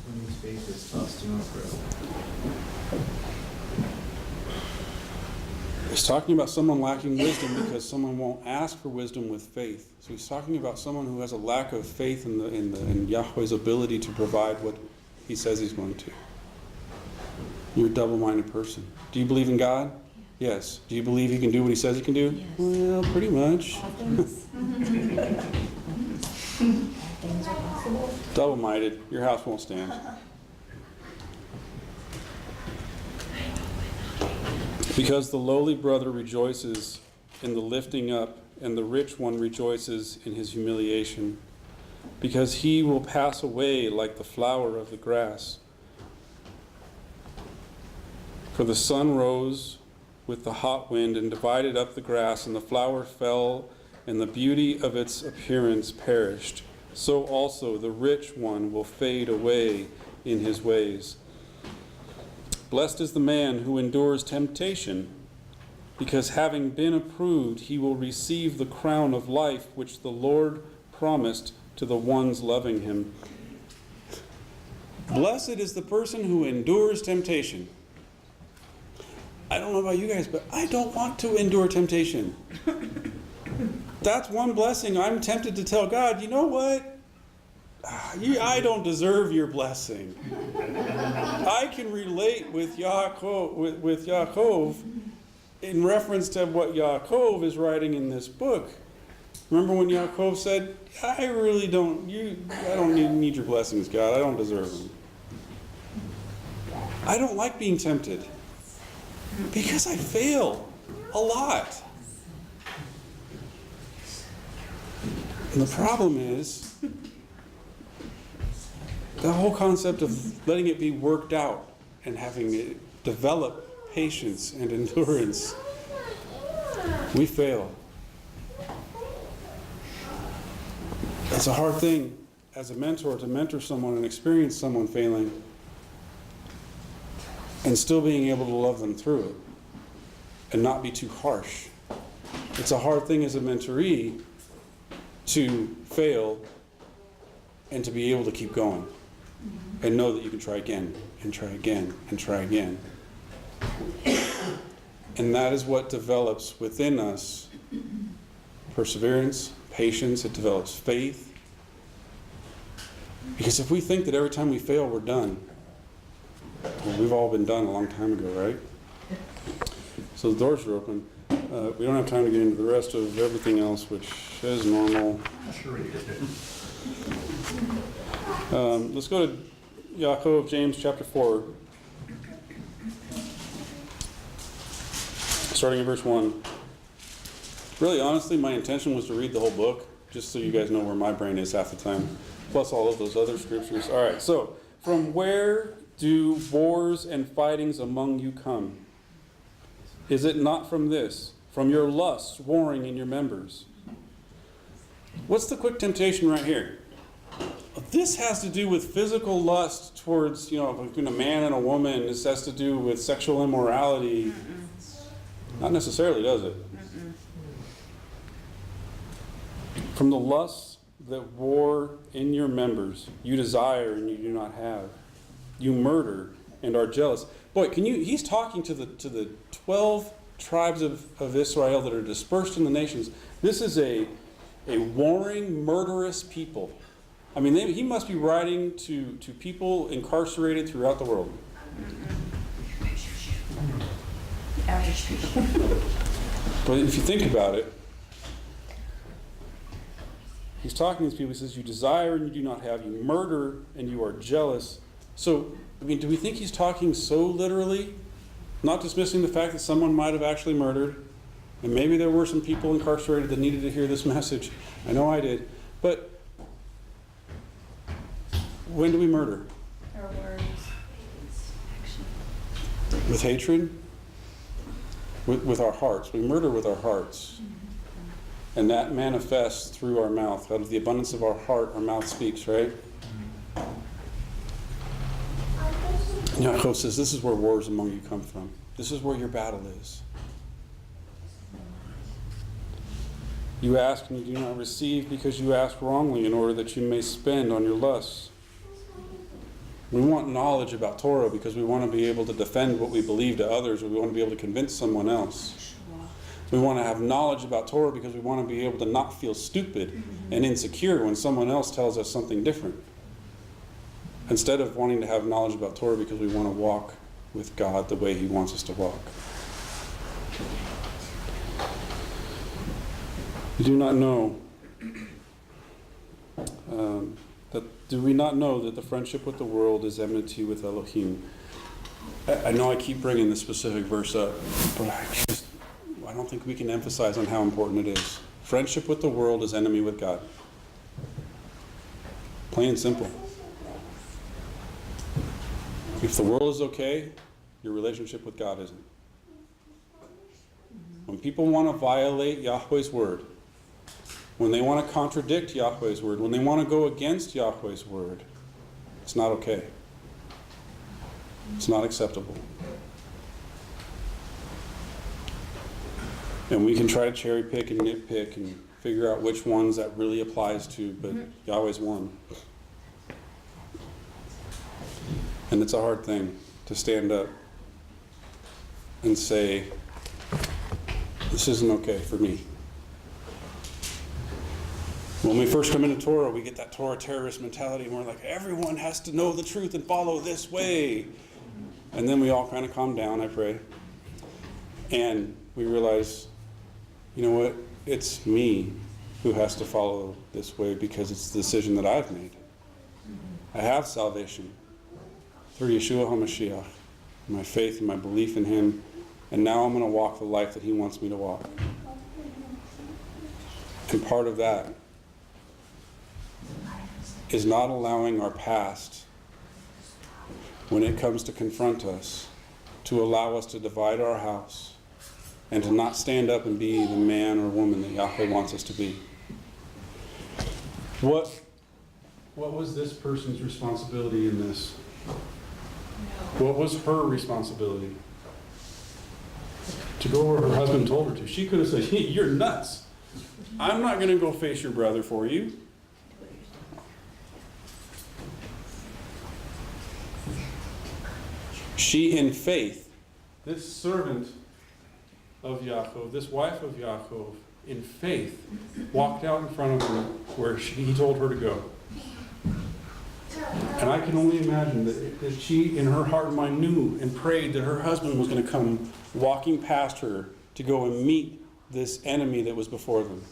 [SPEAKER 3] When his faith is tossed to and fro.
[SPEAKER 1] He's talking about someone lacking wisdom because someone won't ask for wisdom with faith. So he's talking about someone who has a lack of faith in Yahweh's ability to provide what he says he's going to. You're a double-minded person. Do you believe in God? Yes. Do you believe he can do what he says he can do?
[SPEAKER 2] Yes.
[SPEAKER 1] Well, pretty much.
[SPEAKER 2] All things are possible.
[SPEAKER 1] Double-minded. Your house won't stand. Because the lowly brother rejoices in the lifting up, and the rich one rejoices in his humiliation. Because he will pass away like the flower of the grass. For the sun rose with the hot wind and divided up the grass, and the flower fell, and the beauty of its appearance perished. So also the rich one will fade away in his ways. Blessed is the man who endures temptation, because having been approved, he will receive the crown of life which the Lord promised to the ones loving him. Blessed is the person who endures temptation. I don't know about you guys, but I don't want to endure temptation. That's one blessing. I'm tempted to tell God, you know what? I don't deserve your blessing. I can relate with Yaakov in reference to what Yaakov is writing in this book. Remember when Yaakov said, I don't need your blessings, God. I don't deserve them. I don't like being tempted because I fail a lot. And the problem is, the whole concept of letting it be worked out and having it develop patience and endurance, we fail. It's a hard thing as a mentor to mentor someone and experience someone failing and still being able to love them through it and not be too harsh. It's a hard thing as a mentoree to fail and to be able to keep going and know that you can try again and try again and try again. And that is what develops within us perseverance, patience. It develops faith. Because if we think that every time we fail we're done, well, we've all been done a long time ago, right? So the doors are open. We don't have time to get into the rest of everything else, which is normal.
[SPEAKER 4] Sure we did.
[SPEAKER 1] Let's go to Yaakov, James chapter 4, starting in verse 1. Really, honestly, my intention was to read the whole book, just so you guys know where my brain is half the time, plus all of those other scriptures. All right, so, from where do wars and fightings among you come? Is it not from this, from your lusts warring in your members? What's the quick temptation right here? This has to do with physical lust towards, between a man and a woman. This has to do with sexual immorality. Not necessarily, does it? From the lusts that war in your members, you desire and you do not have. You murder and are jealous. Boy, he's talking to the 12 tribes of Israel that are dispersed in the nations. This is a warring, murderous people. I mean, he must be writing to people incarcerated throughout the world.
[SPEAKER 2] Average people.
[SPEAKER 1] But if you think about it, he's talking to these people. He says, you desire and you do not have. You murder and you are jealous. So, do we think he's talking so literally? Not dismissing the fact that someone might have actually murdered. And maybe there were some people incarcerated that needed to hear this message. I know I did. But when do we murder?
[SPEAKER 2] Our words.
[SPEAKER 1] With hatred? With our hearts. We murder with our hearts. And that manifests through our mouth. Out of the abundance of our heart, our mouth speaks, right? Yaakov says, this is where wars among you come from. This is where your battle is. You ask and you do not receive because you ask wrongly in order that you may spend on your lusts. We want knowledge about Torah because we want to be able to defend what we believe to others, or we want to be able to convince someone else. We want to have knowledge about Torah because we want to be able to not feel stupid and insecure when someone else tells us something different. Instead of wanting to have knowledge about Torah because we want to walk with God the way He wants us to walk. We do not know do we not know that the friendship with the world is enmity with Elohim? I know I keep bringing this specific verse up, but I don't think we can emphasize on how important it is. Friendship with the world is enemy with God. Plain and simple. If the world is okay, your relationship with God isn't. When people want to violate Yahweh's word, when they want to contradict Yahweh's word, when they want to go against Yahweh's word, it's not okay. It's not acceptable. And we can try to cherry pick and nitpick and figure out which ones that really applies to, but Yahweh's one. And it's a hard thing to stand up and say, this isn't okay for me. When we first come into Torah, we get that Torah terrorist mentality, and we're like, everyone has to know the truth and follow this way. And then we all kind of calm down, I pray. And we realize, you know what? It's me who has to follow this way because it's the decision that I've made. I have salvation through Yeshua HaMashiach, my faith and my belief in Him, and now I'm going to walk the life that He wants me to walk. And part of that is not allowing our past, when it comes to confront us, to allow us to divide our house and to not stand up and be the man or woman that Yahweh wants us to be. What was this person's responsibility in this? What was her responsibility? To go where her husband told her to. She could have said, hey, you're nuts. I'm not going to go face your brother for you. She, in faith, this servant of Yaakov, this wife of Yaakov, in faith, walked out in front of her where he told her to go. And I can only imagine that she, in her heart and mind, knew and prayed that her husband was going to come walking past her to go and meet this enemy that was before them.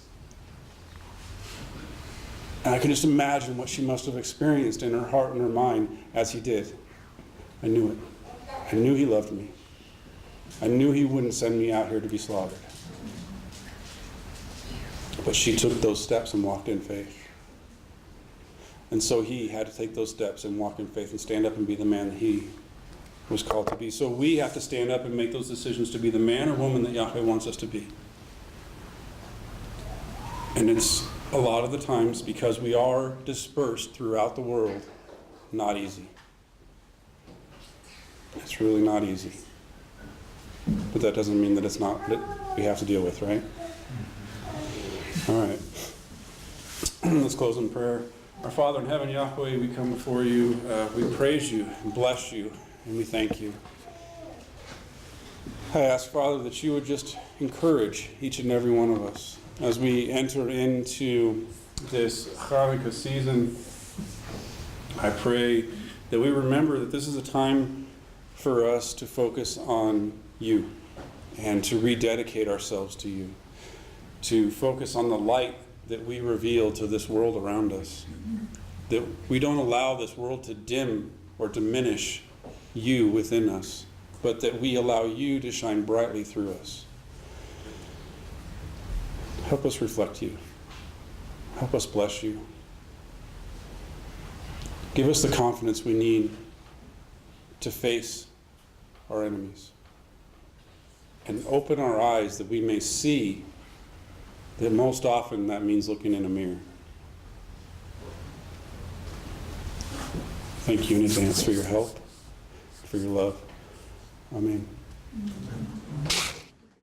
[SPEAKER 1] And I can just imagine what she must have experienced in her heart and her mind as he did. I knew it. I knew he loved me. I knew he wouldn't send me out here to be slaughtered. But she took those steps and walked in faith. And so he had to take those steps and walk in faith and stand up and be the man that he was called to be. So we have to stand up and make those decisions to be the man or woman that Yahweh wants us to be. And it's a lot of the times, because we are dispersed throughout the world, not easy. It's really not easy. But that doesn't mean that it's not, that we have to deal with, right? All right. Let's close in prayer. Our Father in heaven, Yahweh, we come before you. We praise you and bless you, and we thank you. I ask, Father, that you would just encourage each and every one of us as we enter into this Hanukkah season. I pray that we remember that this is a time for us to focus on you and to rededicate ourselves to you, to focus on the light that we reveal to this world around us, that we don't allow this world to dim or diminish you within us, but that we allow you to shine brightly through us. Help us reflect you. Help us bless you. Give us the confidence we need to face our enemies. And open our eyes that we may see that most often that means looking in a mirror. Thank you in advance for your help, for your love. Amen.